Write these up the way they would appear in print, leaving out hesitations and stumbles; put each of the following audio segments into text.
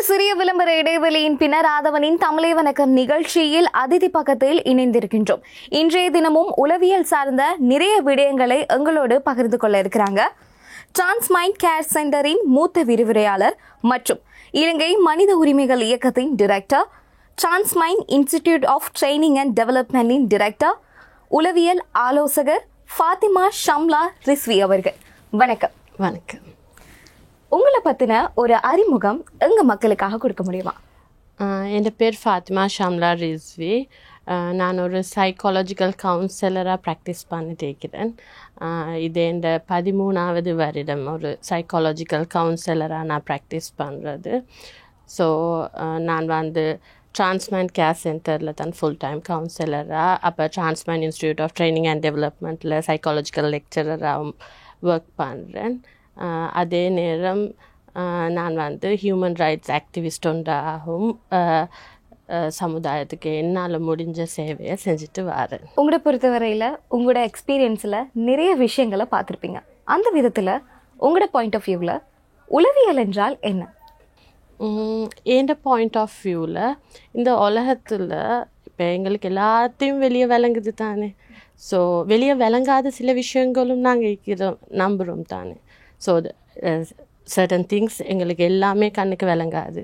சிறிய விளம்பர இடைவெளியின் பின்னர் ஆதவனின் தமிழை வணக்கம் நிகழ்ச்சியில் அதிதி பக்கத்தில் இணைந்திருக்கின்றோம். இன்றைய தினமும் உளவியல் சார்ந்த நிறைய விடயங்களை எங்களோடு பகிர்ந்து கொள்ள இருக்கிறாங்க. டிரான்ஸ்மைண்ட் கேர் சென்டரின் மூத்த விரிவுரையாளர் மற்றும் இலங்கை மனித உரிமைகள் இயக்கத்தின் director, Transmind Institute of Training and டெவலப்மெண்டின் டைரக்டர், உளவியல் ஆலோசகர் ஃபாத்திமா ஷம்லா ரிஸ்வி அவர்கள். வணக்கம். வணக்கம். உங்களை பற்றின ஒரு அறிமுகம் எங்க மக்களுக்காக கொடுக்க முடியுமா? என் பேர் ஃபாத்திமா ஷம்லா ரிஸ்வி. நான் ஒரு சைக்காலஜிக்கல் கவுன்சிலராக ப்ராக்டிஸ் பண்ணிட்டு இருக்கிறேன். இது என் 13வது வருடம் ஒரு சைக்காலஜிக்கல் கவுன்சிலராக நான் ப்ராக்டிஸ் பண்ணுறது. ஸோ நான் டிரான்ஸ்மைண்ட் கேர் சென்டரில் தான் ஃபுல் டைம் கவுன்சிலராக, அப்போ Transmind Institute of Training and டெவலப்மெண்ட்டில் சைக்காலஜிக்கல் லெக்சரராகவும் ஒர்க் பண்ணுறேன். அதே நேரம் நான் ஹியூமன் ரைட்ஸ் ஆக்டிவிஸ்ட் ஒன்றாகவும் சமுதாயத்துக்கு என்னால் முடிஞ்ச சேவையை செஞ்சுட்டு வரேன். உங்களை பொறுத்தவரையில் உங்களோட எக்ஸ்பீரியன்ஸில் நிறைய விஷயங்களை பார்த்துருப்பீங்க. அந்த விதத்தில் உங்களோட பாயிண்ட் ஆஃப் வியூவில் உளவியல் என்றால் என்ன? என் பாயிண்ட் ஆஃப் வியூவில் இந்த உலகத்தில் இப்போ எங்களுக்கு எல்லாத்தையும் வெளியே விளங்குது தானே. ஸோ வெளியே விளங்காத சில விஷயங்களும் நாங்கள் நம்புகிறோம் தானே. ஸோ சர்டன் திங்ஸ் எங்களுக்கு எல்லாமே கண்ணுக்கு விளங்காது.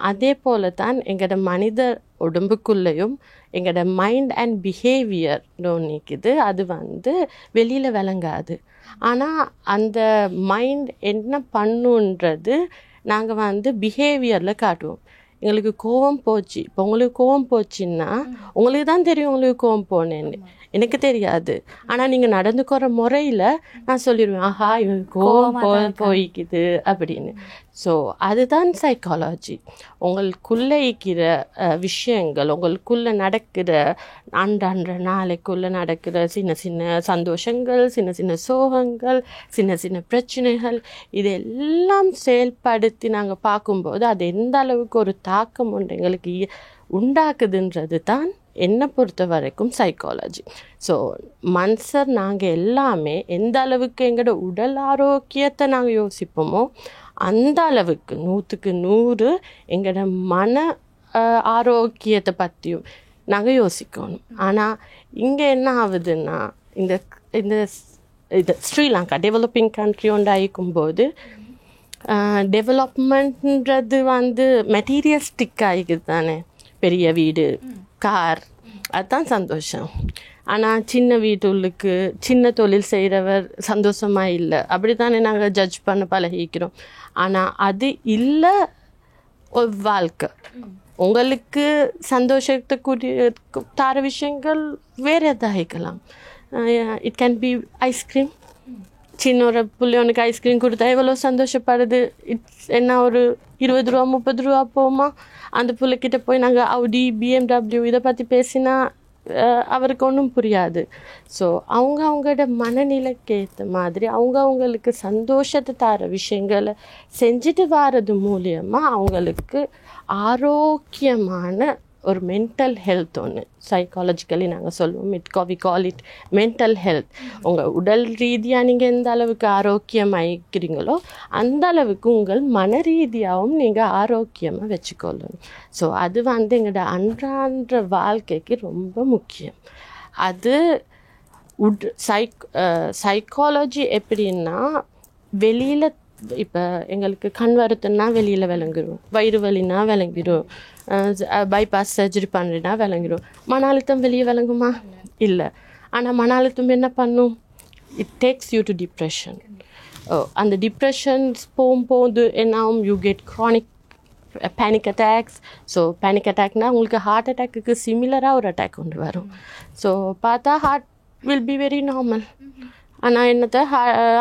அதே போல தான் எங்களோட மனித உடம்புக்குள்ளேயும் எங்களோட மைண்ட் அண்ட் பிஹேவியர் நிற்குது. அது வெளியில் விளங்காது. ஆனால் அந்த மைண்ட் என்ன பண்ணுன்றது நாங்கள் பிஹேவியரில் காட்டுவோம். எங்களுக்கு கோவம் போச்சு, இப்போ உங்களுக்கு கோவம் போச்சுன்னா உங்களுக்கு தான் தெரியும் உங்களுக்கு கோவம் போனேன்னு, எனக்கு தெரியாது. ஆனால் நீங்கள் நடந்துக்கிற முறையில் நான் சொல்லிடுவேன், ஆஹா இவங்களுக்கு கோவம் போய்க்குது அப்படின்னு. ஸோ அதுதான் சைக்காலஜி. உங்களுக்குள்ளே இருக்கிற விஷயங்கள், உங்களுக்குள்ளே நடக்கிற அன்றான்ற நாளைக்குள்ளே நடக்கிற சின்ன சின்ன சந்தோஷங்கள், சின்ன சின்ன சோகங்கள், சின்ன சின்ன பிரச்சனைகள், இதெல்லாம் செயல்படுத்தி நாங்கள் பார்க்கும்போது அது எந்த அளவுக்கு ஒரு தாக்கம் ஒன்று எங்களுக்கு உண்டாக்குதுன்றது தான் என்னை பொறுத்த வரைக்கும் சைக்காலஜி. ஸோ நாங்கள் எல்லாமே எந்த அளவுக்கு எங்களோட உடல் ஆரோக்கியத்தை நாங்கள் யோசிப்போமோ அந்த அளவுக்கு 100க்கு 100 எங்களோட மன ஆரோக்கியத்தை பற்றியும் நாங்கள் யோசிக்கணும். ஆனால் இங்கே என்ன ஆகுதுன்னா, இந்த இந்த இது ஸ்ரீலங்கா டெவலப்பிங் கண்ட்ரி ஒன்றாயிக்கும் போது டெவலப்மெண்ட்ன்றது மெட்டீரியலிஸ்டிக் ஆகிக்குது தானே. பெரிய வீடு, கார், அதுதான் சந்தோஷம். ஆனால் சின்ன வீட்டுள்ளுக்கு சின்ன தொழில் செய்கிறவர் சந்தோஷமாக இல்லை, அப்படி தானே நாங்கள் ஜட்ஜ் பண்ண பழகிக்கிறோம். ஆனால் அது இல்லை ஒரு வாழ்க்கை. உங்களுக்கு சந்தோஷத்துக்குரிய தர விஷயங்கள் வேறு எதாகிக்கலாம். It can be ice cream. சின்ன ஒரு பிள்ளைவனுக்கு ஐஸ்கிரீம் கொடுத்தா எவ்வளோ சந்தோஷப்படுது. என்ன ஒரு 20 ரூபா 30 ரூபா போமா, அந்த பிள்ளைக்கிட்ட போய் நாங்கள் அவுடி BMW இதை பற்றி பேசினா அவருக்கு ஒன்றும் புரியாது. ஸோ அவங்களோட மனநிலைக்கு ஏற்ற மாதிரி அவங்களுக்கு சந்தோஷத்தை தர விஷயங்களை செஞ்சுட்டு வர்றது மூலியமாக அவங்களுக்கு ஆரோக்கியமான ஒரு மென்டல் ஹெல்த் ஒன்று சைக்காலஜிக்கலி நாங்கள் சொல்லுவோம். We call it mental health. உங்கள் உடல் ரீதியாக நீங்கள் எந்த அளவுக்கு ஆரோக்கியமாகிக்கிறீங்களோ அந்த அளவுக்கு உங்கள் மன ரீதியாகவும் நீங்கள் ஆரோக்கியமாக வச்சுக்கொள்ளணும். ஸோ அது எங்களோட அன்றாட வாழ்க்கைக்கு ரொம்ப முக்கியம். அது சைக்காலஜி எப்படின்னா, வெளியில் இப்போ எங்களுக்கு கண் வருத்துன்னா வெளியில் விளங்கிடும், வயிறு வலினா விளங்கிடும், பைபாஸ் சர்ஜரி பண்ணுறதுனா விளங்கிடும். மன அழுத்தம் வெளியே விளங்குமா? இல்லை. ஆனால் மன அழுத்தம் என்ன பண்ணும்? It takes you to depression. அந்த டிப்ரெஷன்ஸ் போகும்போது என்ன ஆகும்? You get chronic panic attacks. So panic அட்டாக்னால் உங்களுக்கு ஹார்ட் அட்டாக்கு சிமிலராக ஒரு அட்டாக் கொண்டு வரும். ஸோ பார்த்தா heart will be very normal. ஆனால் என்னத்தை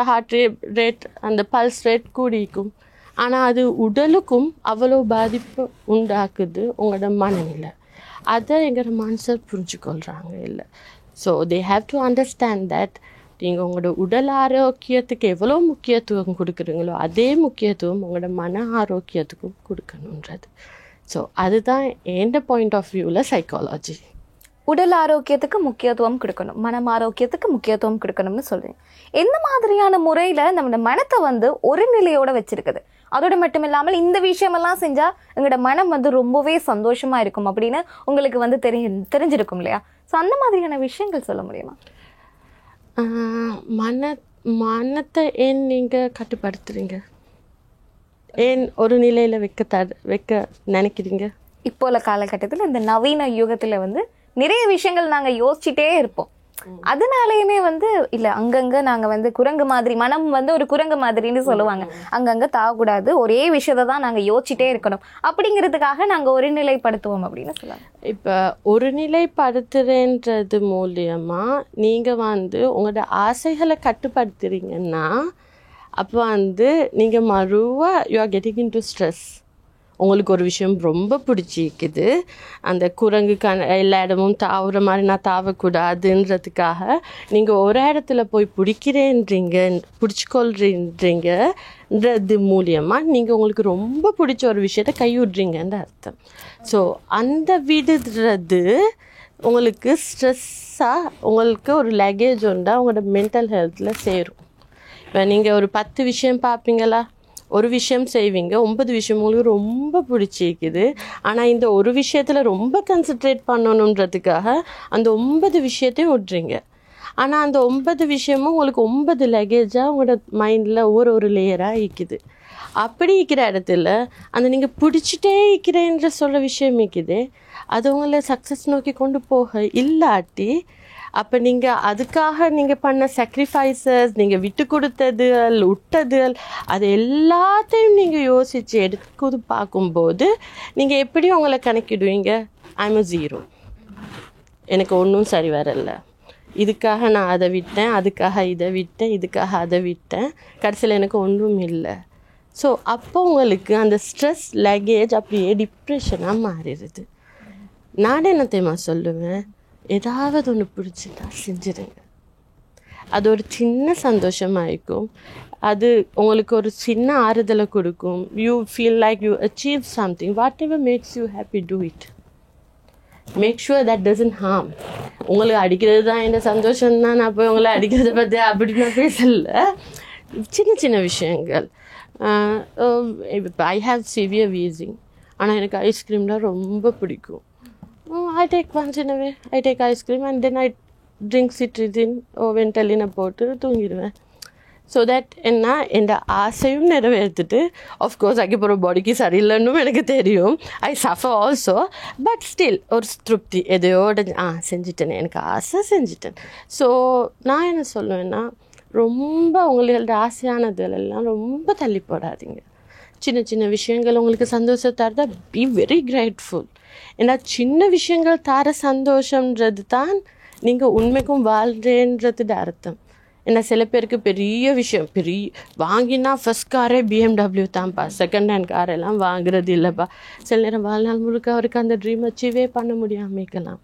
ஹார்ட் ரேட் அந்த பல்ஸ் ரேட் கூடிக்கும். ஆனால் அது உடலுக்கும் அவ்வளோ பாதிப்பு உண்டாக்குது உங்களோட மனநிலை. அதை எங்களோட மனுஷர் புரிஞ்சுக்கொள்கிறாங்க இல்லை. So they have to understand that நீங்கள் உங்களோட உடல் ஆரோக்கியத்துக்கு எவ்வளோ முக்கியத்துவம் கொடுக்குறீங்களோ அதே முக்கியத்துவம் உங்களோட மன ஆரோக்கியத்துக்கும் கொடுக்கணுன்றது. ஸோ அதுதான் என் பாயிண்ட் ஆஃப் வியூவில் சைக்காலஜி. உடல் ஆரோக்கியத்துக்கு முக்கியத்துவம் கொடுக்கணும், மனம் ஆரோக்கியத்துக்கு முக்கியத்துவம் கொடுக்கணும்னு சொல்றீங்க. எந்த மாதிரியான முறையில் நம்ம மனத்தை ஒரு நிலையோட வச்சிருக்குது? அதோடு மட்டும் இல்லாமல் இந்த விஷயமெல்லாம் செஞ்சால் எங்களோட மனம் வந்து ரொம்பவே சந்தோஷமாக இருக்கும் அப்படின்னு உங்களுக்கு வந்து தெரிஞ்சிருக்கும் இல்லையா? ஸோ அந்த மாதிரியான விஷயங்கள் சொல்ல முடியுமா? மனத்தை ஏன் நீங்கள் கட்டுப்படுத்துறீங்க? ஏன் ஒரு நிலையில் வைக்க நினைக்கிறீங்க? இப்போ உள்ள காலகட்டத்தில் இந்த நவீன யுகத்தில் வந்து நிறைய விஷயங்கள் நாங்கள் யோசிச்சுட்டே இருப்போம். அதனாலயுமே வந்து இல்ல அங்கங்க நாங்க வந்து குரங்கு மாதிரி, மனம் வந்து ஒரு குரங்கு மாதிரின்னு சொல்லுவாங்க, அங்கங்க தாகக்கூடாது, ஒரே விஷயத்தை தான் நாங்க யோசிச்சுட்டே இருக்கணும் அப்படிங்கிறதுக்காக நாங்க ஒருநிலைப்படுத்துவோம் அப்படின்னு சொல்லுவாங்க. இப்போ ஒருநிலைப்படுத்துறேன்றது மூலியமா நீங்க வந்து உங்களோட ஆசைகளை கட்டுப்படுத்துறீங்கன்னா அப்போ வந்து நீங்க மறுவா you are getting into stress. உங்களுக்கு ஒரு விஷயம் ரொம்ப பிடிச்சிக்குது, அந்த குரங்குக்கான எல்லா இடமும் தாவுற மாதிரி நான் தாவக்கூடாதுன்றதுக்காக நீங்கள் ஒரு இடத்துல போய் பிடிச்சிக்கொள்றீன்றது மூலியமாக நீங்கள் உங்களுக்கு ரொம்ப பிடிச்ச ஒரு விஷயத்தை கைவிடுறீங்கன்ற அர்த்தம். ஸோ அந்த விடுறது உங்களுக்கு ஸ்ட்ரெஸ்ஸாக உங்களுக்கு ஒரு லக்கேஜ் உண்டா உங்களோட மென்டல் ஹெல்த்தில் சேரும். இப்போ நீங்கள் ஒரு 10 விஷயம் பார்ப்பீங்களா, ஒரு விஷயம் செய்வீங்க, 9 விஷயம் உங்களுக்கு ரொம்ப பிடிச்சிக்குது, ஆனால் இந்த ஒரு விஷயத்தில் ரொம்ப கான்சென்ட்ரேட் பண்ணணுன்றதுக்காக அந்த 9 விஷயத்தையும் விட்றீங்க. ஆனால் அந்த 9 விஷயமும் உங்களுக்கு 9 லக்கேஜாக உங்களோட மைண்டில் ஒரு லேயராக இருக்குது. அப்படி இருக்கிற இடத்துல அந்த நீங்கள் பிடிச்சிட்டே இருக்கிறேன்ற சொல்கிற விஷயம் இருக்குது, அது உங்களை சக்ஸஸ் நோக்கி கொண்டு போக இல்லாட்டி அப்போ நீங்கள் அதுக்காக நீங்கள் பண்ண சாக்ரிஃபைசஸ், நீங்கள் விட்டு கொடுத்ததுகள் விட்டதுகள், அது எல்லாத்தையும் நீங்கள் யோசித்து எடுத்து பார்க்கும்போது நீங்கள் எப்படி உங்களை கணக்கிடுவீங்க? ஐம் அ 0, எனக்கு ஒன்றும் சரி வரலை, இதுக்காக நான் அதை விட்டேன், அதுக்காக இதை விட்டேன், இதுக்காக அதை விட்டேன், கடைசியில் எனக்கு ஒன்றும் இல்லை. ஸோ அப்போ உங்களுக்கு அந்த ஸ்ட்ரெஸ் லக்கேஜ் அப்படியே டிப்ரெஷனாக மாறிடுது. நான் என்ன தெரியுமா சொல்லுவேன், ஏதாவது ஒன்று பிடிச்சிட்டா செஞ்சிடுங்க. அது ஒரு சின்ன சந்தோஷமாயிருக்கும், அது உங்களுக்கு ஒரு சின்ன ஆறுதலை கொடுக்கும். You feel like you achieve something. Whatever makes you happy, do it. Make sure that doesn't harm. உங்களுக்கு அடிக்கிறது தான் என்ன சந்தோஷம்னா நான் போய் உங்களை அடிக்கிறத பற்றி அப்படி நான் பேசல. சின்ன சின்ன விஷயங்கள். ஐ ஹாவ் சிவியர் வீசிங், ஆனால் எனக்கு ஐஸ்கிரீம்லாம் ரொம்ப பிடிக்கும். I take once in a way, I take ice cream and then I drink citrizine வெண்டலினை போட்டு தூங்கிடுவேன். ஸோ தட் என்ன என் ஆசையும் நிறைவேற்றிட்டு, ஆஃப்கோர்ஸ் அதுக்கப்புறம் பாடிக்கு சரியில்லைன்னு எனக்கு தெரியும், ஐ சஃபர் ஆல்சோ, பட் ஸ்டில் ஒரு திருப்தி, எதையோட செஞ்சுட்டேன், எனக்கு ஆசை செஞ்சுட்டேன். ஸோ நான் என்ன சொல்லுவேன்னா, ரொம்ப உங்களோட ஆசையானதுலாம் ரொம்ப தள்ளி போடாதீங்க. சின்ன சின்ன விஷயங்கள் உங்களுக்கு சந்தோஷத்தை தரதா பி வெரி கிரேட்ஃபுல். ஏன்னா சின்ன விஷயங்கள் தர சந்தோஷன்றது தான் நீங்கள் உண்மைக்கும் வாழ்றேன்றது அர்த்தம். ஏன்னா சில பேருக்கு பெரிய விஷயம், பெரிய வாங்கினா ஃபஸ்ட் காரே BMW தான்ப்பா, செகண்ட் ஹேண்ட் காரெல்லாம் வாங்குறது இல்லைப்பா. சில நேரம் வாழ்நாள் முழுக்க அவருக்கு அந்த ட்ரீம் அச்சீவே பண்ண முடியாமக்கலாம்.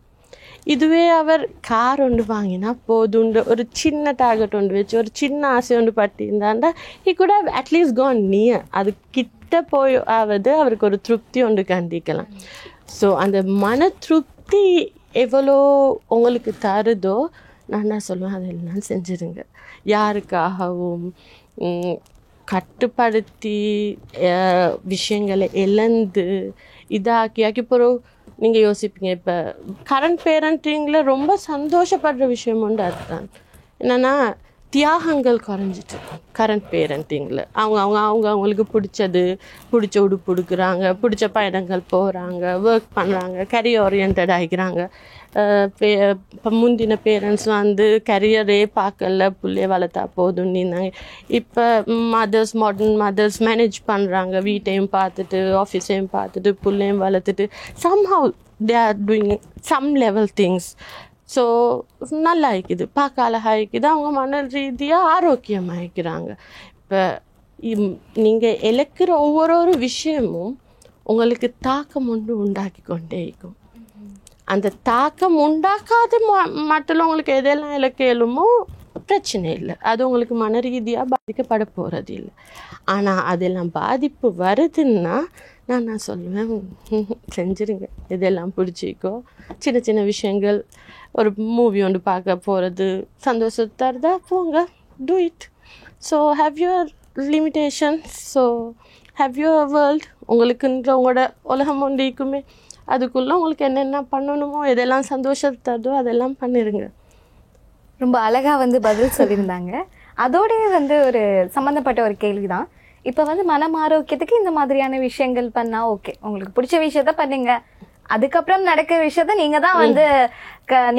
இதுவே அவர் கார் ஒன்று வாங்கினா போதுண்டு ஒரு சின்ன டார்கெட் ஒன்று வச்சு ஒரு சின்ன ஆசை ஒன்று பட்டிருந்தாண்டா he could have at least gone near. அது கிட்ட போய் ஆவது அவருக்கு ஒரு திருப்தி ஒன்று கண்டிக்கலாம். ஸோ அந்த மன திருப்தி எவ்வளோ உங்களுக்கு தருதோ நான் சொல்லுவேன் அதெல்லாம் செஞ்சுருங்க. யாருக்காகவும் கட்டுப்படுத்தி விஷயங்களை இழந்து இதாக்கி போகிறோம். நீங்கள் யோசிப்பீங்க, இப்போ கரண்ட் பேரண்டிங்கில் ரொம்ப சந்தோஷப்படுற விஷயம் உண்டு. அதுதான் என்னென்னா தியாகங்கள் குறைஞ்சிட்டு கரண்ட் பேரண்டிங்கில். அவங்களுக்கு பிடிச்ச உடுப்பு கொடுக்குறாங்க, பிடிச்ச பயணங்கள் போகிறாங்க, ஒர்க் பண்ணுறாங்க, கரியர் ஓரியன்ட் ஆகிக்கிறாங்க. இப்போ முந்தின பேரண்ட்ஸ் வந்து கரியரே பார்க்கல, பிள்ளைய வளர்த்தா போதும்னு இருந்தாங்க. இப்போ மாடர்ன் மதர்ஸ் மேனேஜ் பண்ணுறாங்க, வீட்டையும் பார்த்துட்டு ஆஃபீஸையும் பார்த்துட்டு பிள்ளையும் வளர்த்துட்டு somehow they are doing some level things. So நல்லா ஆயிக்குது, பார்க்க அழகாக ஆயிக்குது, அவங்க மன ரீதியாக ஆரோக்கியமாக ஆயிக்கிறாங்க. இப்போ நீங்கள் இழக்கிற ஒவ்வொரு விஷயமும் உங்களுக்கு தாக்கம் ஒன்று உண்டாக்கி கொண்டே இருக்கும். அந்த தாக்கம் உண்டாக்காத மட்டும் உங்களுக்கு எதெல்லாம் இலக்கியலுமோ பிரச்சனை இல்லை, அது உங்களுக்கு மன ரீதியாக பாதிக்கப்பட போகிறது இல்லை. ஆனால் அதெல்லாம் பாதிப்பு வருதுன்னா நான் சொல்லுவேன் செஞ்சுருங்க. இதெல்லாம் பிடிச்சிக்கோ. சின்ன சின்ன விஷயங்கள், ஒரு மூவி ஒன்று பார்க்க போகிறது சந்தோஷத்தை தருதா போங்க, do it. So have your limitations. So have you world, உங்களுக்குன்ற உங்களோட உலகம் ஒன்றிக்குமே, அதுக்குள்ளே உங்களுக்கு என்னென்ன பண்ணணுமோ எதெல்லாம் சந்தோஷத்தை தருதோ அதெல்லாம் பண்ணிடுங்க. ரொம்ப அழகாக வந்து பதில் சொல்லியிருந்தாங்க. அதோடய வந்து ஒரு சம்மந்தப்பட்ட ஒரு கேள்வி தான். இப்போ வந்து மனம் ஆரோக்கியத்துக்கு இந்த மாதிரியான விஷயங்கள் பண்ணால் ஓகே, உங்களுக்கு பிடிச்ச விஷயத்த பண்ணுங்க, அதுக்கப்புறம் நடக்கிற விஷயத்த நீங்கள் தான் வந்து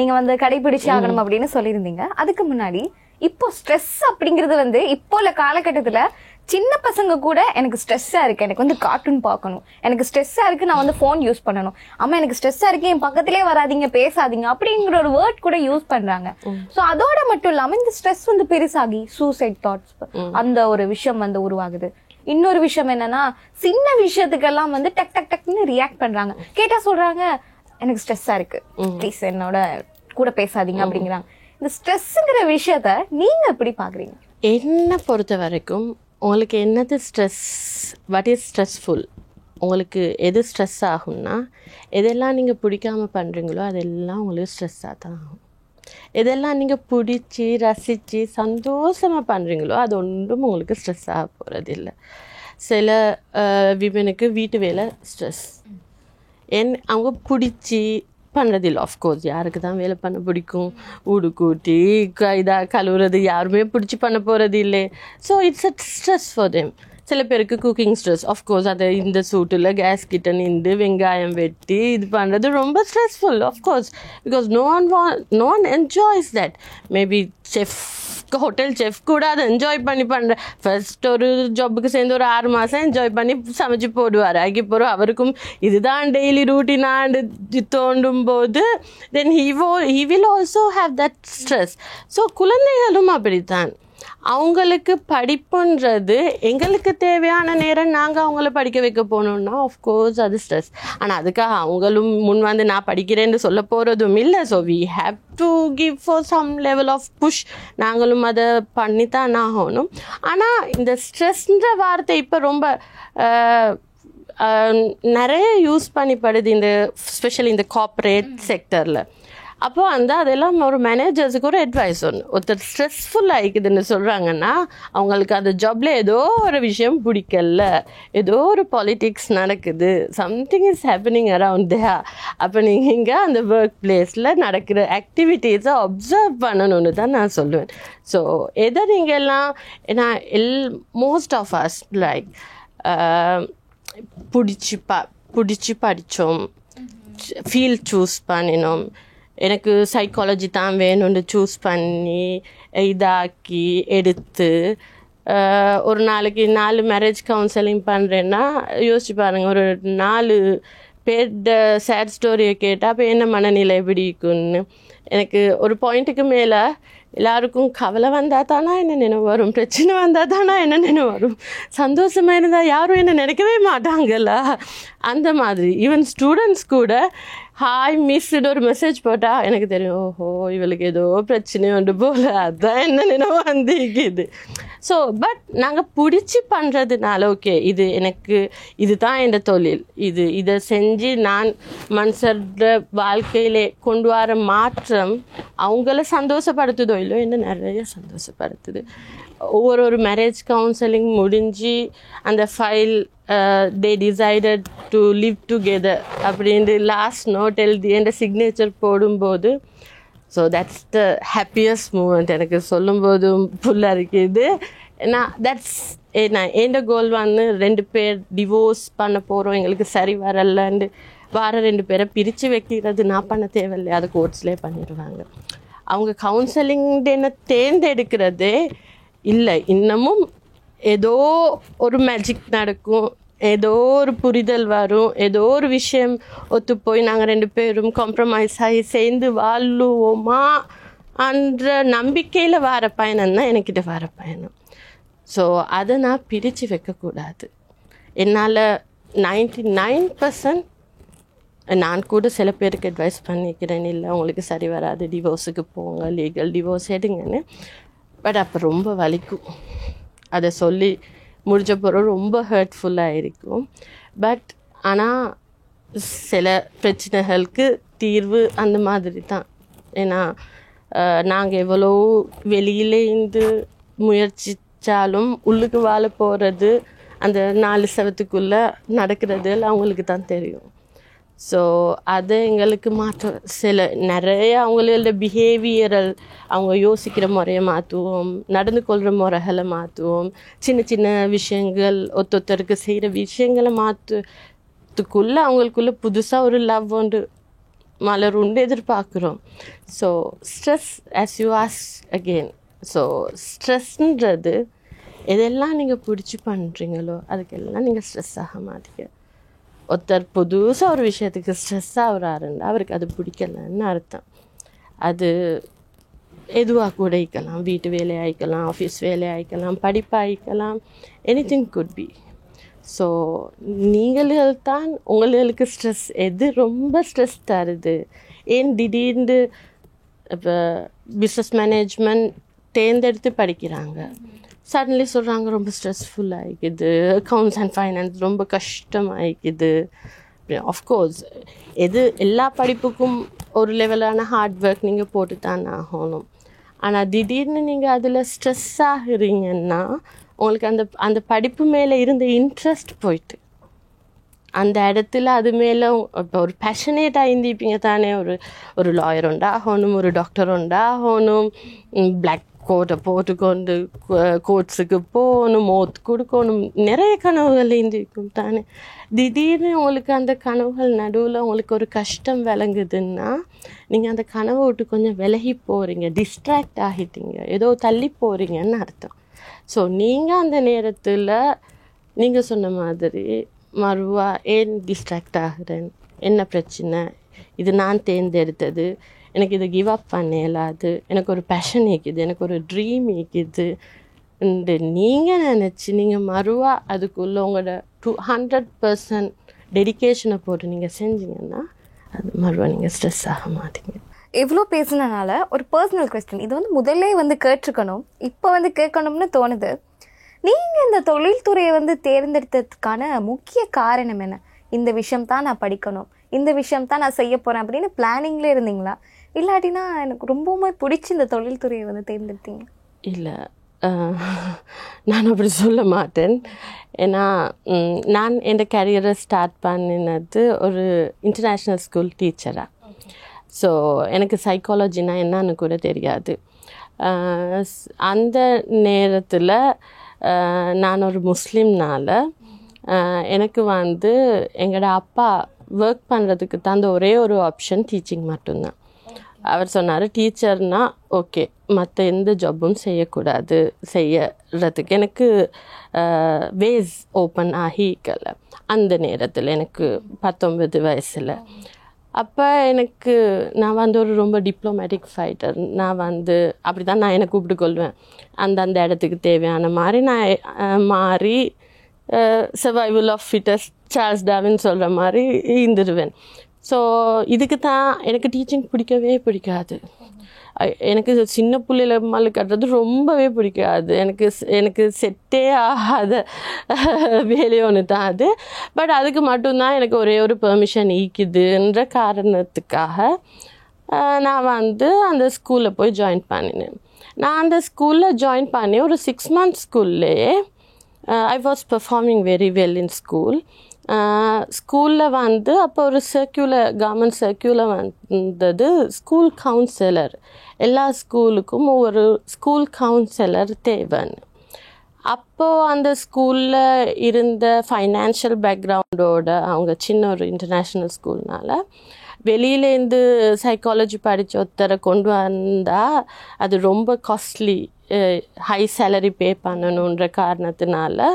நீங்கள் வந்து கடைபிடிச்சு ஆகணும் அப்படின்னு சொல்லியிருந்தீங்க. அதுக்கு முன்னாடி இப்போ ஸ்ட்ரெஸ் அப்படிங்கிறது வந்து இப்போ உள்ள காலகட்டத்தில் சின்ன பசங்க கூட எனக்கு ஸ்ட்ரெஸ்ஸாக இருக்குது, எனக்கு வந்து கார்ட்டூன் பார்க்கணும், எனக்கு ஸ்ட்ரெஸ்ஸாக இருக்குது, நான் வந்து ஃபோன் யூஸ் பண்ணணும், அம்மா எனக்கு ஸ்ட்ரெஸ்ஸாக இருக்குது, என் பக்கத்திலே வராதிங்க, பேசாதீங்க அப்படிங்கிற ஒரு வேர்ட் கூட யூஸ் பண்ணுறாங்க. ஸோ அதோட மட்டும் இல்லாமல் இந்த ஸ்ட்ரெஸ் வந்து பெருசாகி சூசைட் தாட்ஸ் அந்த ஒரு விஷயம் வந்து உருவாகுது. இன்னொரு விஷயம் என்னன்னா, சின்ன விஷயத்துக்கெல்லாம் வந்து டக் டக் டக்னு ரியாக்ட் பண்றாங்க. கேட்டா சொல்றாங்க எனக்கு ஸ்ட்ரெஸ்ஸா இருக்கு, ப்ளீஸ் என்னோட கூட பேசாதீங்க அப்படிங்கிறாங்க. இந்த ஸ்ட்ரெஸ்ங்கிற விஷயத்த நீங்க எப்படி பாக்குறீங்க? என்னை பொறுத்த வரைக்கும் உங்களுக்கு என்னது ஸ்ட்ரெஸ், வாட் இஸ் ஸ்ட்ரெஸ்ஃபுல், உங்களுக்கு எது ஸ்ட்ரெஸ் ஆகும்னா எதெல்லாம் நீங்கள் பிடிக்காமல் பண்ணுறீங்களோ அதெல்லாம் உங்களுக்கு ஸ்ட்ரெஸ்ஸாக தான் ஆகும். எதெல்லாம் நீங்கள் பிடிச்சி ரசித்து சந்தோஷமாக பண்ணுறீங்களோ அது ஒன்றும் உங்களுக்கு ஸ்ட்ரெஸ் ஆக போகிறது இல்லை. சில விமனுக்கு வீட்டு வேலை ஸ்ட்ரெஸ், அவங்க பிடிச்சி பண்ணுறதில்லை. ஆஃப்கோர்ஸ் யாருக்கு தான் வேலை பண்ண பிடிக்கும், ஊடு கூட்டி இதாக கழுவுறது யாருமே பிடிச்சி பண்ண போகிறது இல்லை. So it's a stress for them. சில பேருக்கு குக்கிங் ஸ்ட்ரெஸ், ஆஃப்கோர்ஸ் அதை இந்த சூட்டில் கேஸ் கிட்ட நின்று வெங்காயம் வெட்டி இது பண்ணுறது ரொம்ப stressful of course, because no one enjoys that. Maybe hotel chef கூட அதை என்ஜாய் பண்ணி பண்ணுறேன். ஃபர்ஸ்ட் ஒரு ஜாப்புக்கு சேர்ந்து ஒரு 6 மாதம் என்ஜாய் பண்ணி சமைச்சு போடுவார். அதுக்கப்புறம் அவருக்கும் இதுதான் டெய்லி ரூட்டீனாண்டு தோண்டும் போது தென் he will also have that stress. So குழந்தைகளும் அப்படித்தான். அவங்களுக்கு படிப்புன்றது எங்களுக்கு தேவையான நேரம் நாங்கள் அவங்கள படிக்க வைக்க போனோம்னா ஆஃப்கோர்ஸ் அது ஸ்ட்ரெஸ். ஆனால் அதுக்காக அவங்களும் முன் வந்து நான் படிக்கிறேன்னு சொல்ல போகிறதும் இல்லை. So we have to give for some level of push, நாங்களும் அதை பண்ணித்தான் ஆகணும். ஆனால் இந்த ஸ்ட்ரெஸ்ன்ற வார்த்தை இப்போ ரொம்ப நிறைய யூஸ் பண்ணிப்படுது இந்த ஸ்பெஷலி இந்த கார்ப்பரேட் செக்டரில். அப்போ அதெல்லாம் ஒரு மேனேஜர்ஸுக்கு ஒரு அட்வைஸ் ஒருத்தர் ஸ்ட்ரெஸ்ஃபுல் ஆகிக்குதுன்னு சொல்கிறாங்கன்னா அவங்களுக்கு அந்த ஜாப்ல ஏதோ ஒரு விஷயம் பிடிக்கல, ஏதோ ஒரு பாலிட்டிக்ஸ் நடக்குது, சம்திங் இஸ் ஹேப்பனிங் அரவுண்ட் தேர். அப்போ நீங்கள் அந்த ஒர்க் பிளேஸில் நடக்கிற ஆக்டிவிட்டீஸை அப்சர்வ் பண்ணணும்னு தான் நான் சொல்லுவேன். ஸோ எதை நீங்கள் எல்லாம் ஏன்னா மோஸ்ட் ஆஃப் அஸ் லைக் பிடிச்சி படித்தோம், ஃபீல்ட் சூஸ் பண்ணினோம், எனக்கு சைக்காலஜி தான் வேணும்னு சூஸ் பண்ணி இதாக்கி எடுத்து ஒரு நாளைக்கு 4 மேரேஜ் கவுன்சிலிங் பண்ணுறேன்னா யோசிச்சு பாருங்கள், ஒரு 4 பேர்ட சேட் ஸ்டோரியை கேட்டால் அப்போ என்ன மனநிலை எப்படி இருக்குன்னு. எனக்கு ஒரு பாயிண்ட்டுக்கு மேலே எல்லாருக்கும் கவலை வந்தால் தானா என்ன நினைவு வரும், பிரச்சனை வந்தால் தானா என்ன நினைவு வரும், சந்தோஷமாக இருந்தால் யாரும் என்ன நினைக்கவே மாட்டாங்கல்ல. அந்த மாதிரி ஈவன் ஸ்டூடெண்ட்ஸ் கூட ஹாய் மிஸ்ன்னு ஒரு மெசேஜ் போட்டால் எனக்கு தெரியும், ஓஹோ இவளுக்கு ஏதோ பிரச்சனை உண்டு போல், அதுதான் என்ன நினைவு வந்திருக்குது. ஸோ பட் நாங்கள் பிடிச்சி பண்ணுறதுனால ஓகே இது எனக்கு இதுதான் என் தொழில், இதை செஞ்சு நான் மனுஷரோட வாழ்க்கையிலே கொண்டு வர மாற்றம் அவங்கள சந்தோஷப்படுத்துதோ இல்லையோ என்ன நிறைய சந்தோஷப்படுத்துது. ஒவ்வொரு மேரேஜ் கவுன்சிலிங் முடிஞ்சு அந்த file they decided to live together அப்படின்ட்டு லாஸ்ட் நோட் எழுதி என் சிக்னேச்சர் போடும்போது so that's the happiest moment. எனக்கு சொல்லும்போதும் புல்லாக இருக்குது. ஏன்னா தட்ஸ் என் கோல் வந்து 2 பேர் டிவோர்ஸ் பண்ண போகிறோம், எங்களுக்கு சரி வரலன்னு வார 2 பேரை பிரித்து வைக்கிறது நான் பண்ண தேவையில்லை, அதை கோர்ட்ஸ்லேயே பண்ணிடுவாங்க. அவங்க கவுன்சிலிங் என்ன தேர்ந்தெடுக்கிறதே இல்லை, இன்னமும் ஏதோ ஒரு மேஜிக் நடக்கும், ஏதோ ஒரு புரிதல் வரும், ஏதோ ஒரு விஷயம் ஒத்து போய் நாங்கள் 2 பேரும் காம்ப்ரமைஸ் ஆகி சேர்ந்து வாழுவோமா என்ற நம்பிக்கையில் வர பயணம் தான் எனக்கிட்ட வர பயணம். ஸோ அதை நான் பிரித்து வைக்கக்கூடாது. என்னால் 99% நான் கூட சில பேருக்கு அட்வைஸ் பண்ணிக்கிறேன், இல்லை உங்களுக்கு சரி வராது, டிவோர்ஸுக்கு போங்க, லீகல் டிவோர்ஸ் எடுங்கன்னு. பட் அப்போ ரொம்ப வலிக்கும், அதை சொல்லி முடிஞ்ச பிறகு ரொம்ப ஹர்ட்ஃபுல்லாக இருக்கும். பட் ஆனால் சில பிரச்சனைகளுக்கு தீர்வு அந்த மாதிரி தான். ஏன்னா நாங்கள் எவ்வளோ வெளியிலேருந்து முயற்சித்தாலும் உள்ளுக்கு வாழ போகிறது அந்த 4 செவத்துக்குள்ளே நடக்கிறது அவங்களுக்கு தான் தெரியும். ஸோ அதை எங்களுக்கு நிறைய அவங்களோட பிஹேவியரல், அவங்க யோசிக்கிற முறையை மாற்றுவோம், நடந்து கொள்கிற முறைகளை மாற்றுவோம், சின்ன சின்ன விஷயங்கள் ஒருத்தருக்கு செய்கிற விஷயங்களை மாற்றுறதுக்குள்ளே அவங்களுக்குள்ள புதுசாக ஒரு லவ் ஒன்று மலருண்டு எதிர்பார்க்குறோம். So stress as you as again. ஸோ ஸ்ட்ரெஸ்ன்றது எதெல்லாம் நீங்கள் பிடிச்சி பண்ணுறீங்களோ அதுக்கெல்லாம் நீங்கள் ஸ்ட்ரெஸ் ஆக மாட்டீங்க. ஒருத்தர் புதுசாக ஒரு விஷயத்துக்கு ஸ்ட்ரெஸ் ஆகுறாருன்னா அவருக்கு அது பிடிக்கலன்னு அர்த்தம். அது எதுவாக கூட ஆயிக்கலாம், வீட்டு வேலையாக ஆயிக்கலாம், ஆஃபீஸ் வேலையாக ஆயிக்கலாம், படிப்பாக ஆயிக்கலாம், எனிதிங் குட் பி. ஸோ நீங்கள் தான் உங்களுக்கு ஸ்ட்ரெஸ் எது ரொம்ப ஸ்ட்ரெஸ் தருது. ஏன் திடீர்னு இப்போ பிஸ்னஸ் மேனேஜ்மெண்ட் தேர்ந்தெடுத்து படிக்கிறாங்க, சடன்லி சொல்கிறாங்க ரொம்ப ஸ்ட்ரெஸ்ஃபுல் ஆகிக்குது, அக்கௌண்ட்ஸ் அண்ட் ஃபைனான்ஸ் ரொம்ப கஷ்டமாகிக்குது. ஆஃப்கோர்ஸ் எல்லா படிப்புக்கும் ஒரு லெவலான ஹார்ட் ஒர்க் நீங்கள் போட்டு தான் ஆகணும். ஆனால் திடீர்னு நீங்கள் அதில் ஸ்ட்ரெஸ் ஆகுறீங்கன்னா உங்களுக்கு அந்த படிப்பு மேலே இருந்த இன்ட்ரெஸ்ட் போயிட்டு அந்த இடத்துல அது மேலே இப்போ ஒரு பேஷனேட்டாக இருந்திருப்பீங்க தானே. ஒரு லாயர் உண்டாகணும், ஒரு டாக்டர் உண்டாகணும், பிளாக் கோட்டை போட்டுக்கொண்டு கோர்ட்ஸுக்கு போகணும், ஓத்து கொடுக்கணும், நிறைய கனவுகள் இருந்திருக்கும் தானே. திடீர்னு உங்களுக்கு அந்த கனவுகள் நடுவில் உங்களுக்கு ஒரு கஷ்டம் விளங்குதுன்னா நீங்கள் அந்த கனவை விட்டு கொஞ்சம் விலகி போகிறீங்க, டிஸ்ட்ராக்ட் ஆகிட்டீங்க, ஏதோ தள்ளி போகிறீங்கன்னு அர்த்தம். ஸோ நீங்கள் அந்த நேரத்தில் நீங்கள் சொன்ன மாதிரி மறுவா ஏன் டிஸ்ட்ராக்ட் ஆகுறேன், என்ன பிரச்சனை, இது நான் தேர்ந்தெடுத்தது, எனக்கு இதை கிவ் அப் பண்ண இயலாது, எனக்கு ஒரு பேஷன் இருக்குது, எனக்கு ஒரு ட்ரீம் இருக்குது நீங்கள் நினச்சி நீங்கள் மறுவா அதுக்குள்ளே உங்களோட 200% டெடிக்கேஷனை போட்டு நீங்கள் செஞ்சீங்கன்னா அது மறுவா நீங்கள் ஸ்ட்ரெஸ் ஆக மாட்டீங்க. இவ்வளோ பேசுனதுனால ஒரு பர்சனல் கொஸ்டின், இது முதல்ல கேட்டிருக்கணும், இப்போ கேட்கணும்னு தோணுது. நீங்கள் இந்த தொழில்துறையை தேர்ந்தெடுத்ததுக்கான முக்கிய காரணம் என்ன? இந்த விஷயம் தான் நான் படிக்கணும், இந்த விஷயம் தான் நான் செய்ய போகிறேன் அப்படின்னு பிளானிங்லேயே இருந்தீங்களா? இல்லாட்டினா எனக்கு ரொம்பவுமே பிடிச்சி இந்த தொழில்துறையை தேர்ந்தெடுத்தீங்க? இல்லை, நான் அப்படி சொல்ல மாட்டேன். ஏன்னா நான் என் கேரியரை ஸ்டார்ட் பண்ணினது ஒரு இன்டர்நேஷ்னல் ஸ்கூல் டீச்சராக. ஸோ எனக்கு சைக்காலஜினா என்னன்னு கூட தெரியாது. அந்த நேரத்தில் நான் ஒரு முஸ்லீம்னால எனக்கு எங்களோட அப்பா ஒர்க் பண்ணுறதுக்கு தந்த ஒரே ஒரு ஆப்ஷன் டீச்சிங் மட்டும்தான். அவர் சொன்னார், டீச்சர்னா ஓகே, மற்ற எந்த ஜாப்பும் செய்யக்கூடாது, செய்யறதுக்கு எனக்கு வேஸ் ஓப்பன் ஆகிக்கல. அந்த நேரத்தில் எனக்கு 19 வயசில். அப்போ எனக்கு நான் ஒரு ரொம்ப டிப்ளமேட்டிக் ஃபைட்டர். நான் அப்படி தான் நான் என்னை கூப்பிட்டுக்கொள்வேன். அந்த இடத்துக்கு தேவையான மாதிரி நான் மாறி survival of fittest, Charles Darwin சொல்கிற மாதிரி இருந்துருவேன். ஸோ இதுக்கு தான் எனக்கு டீச்சிங் பிடிக்கவே பிடிக்காது. எனக்கு சின்ன பிள்ளையில மல்லு கட்டுறது ரொம்பவே பிடிக்காது. எனக்கு செட்டே ஆகாத வேலை ஒன்று தான் அது. பட் அதுக்கு மட்டும்தான் எனக்கு ஒரே ஒரு பெர்மிஷன் ஈக்குதுன்ற காரணத்துக்காக நான் அந்த ஸ்கூலில் போய் ஜாயின் பண்ணினேன். நான் அந்த ஸ்கூலில் ஜாயின் பண்ணி ஒரு 6 monthsக்குள்ளேயே I was performing very well in school. ஸ்கூலில் அப்போ ஒரு கவர்மெண்ட் சர்க்குலர் வந்தது, ஸ்கூல் கவுன்சிலர், எல்லா ஸ்கூலுக்கும் ஒரு ஸ்கூல் கவுன்சிலர் தேவைன்னு. அப்போது அந்த ஸ்கூலில் இருந்த ஃபைனான்ஷியல் பேக்ரவுண்டோட அவங்க சின்ன ஒரு இன்டர்நேஷ்னல் ஸ்கூல்னால வெளியிலேருந்து சைக்காலஜி படித்த ஒருத்தரை கொண்டு வந்தால் அது ரொம்ப காஸ்ட்லி, ஹை சேலரி பே பண்ணணுன்ற காரணத்தினால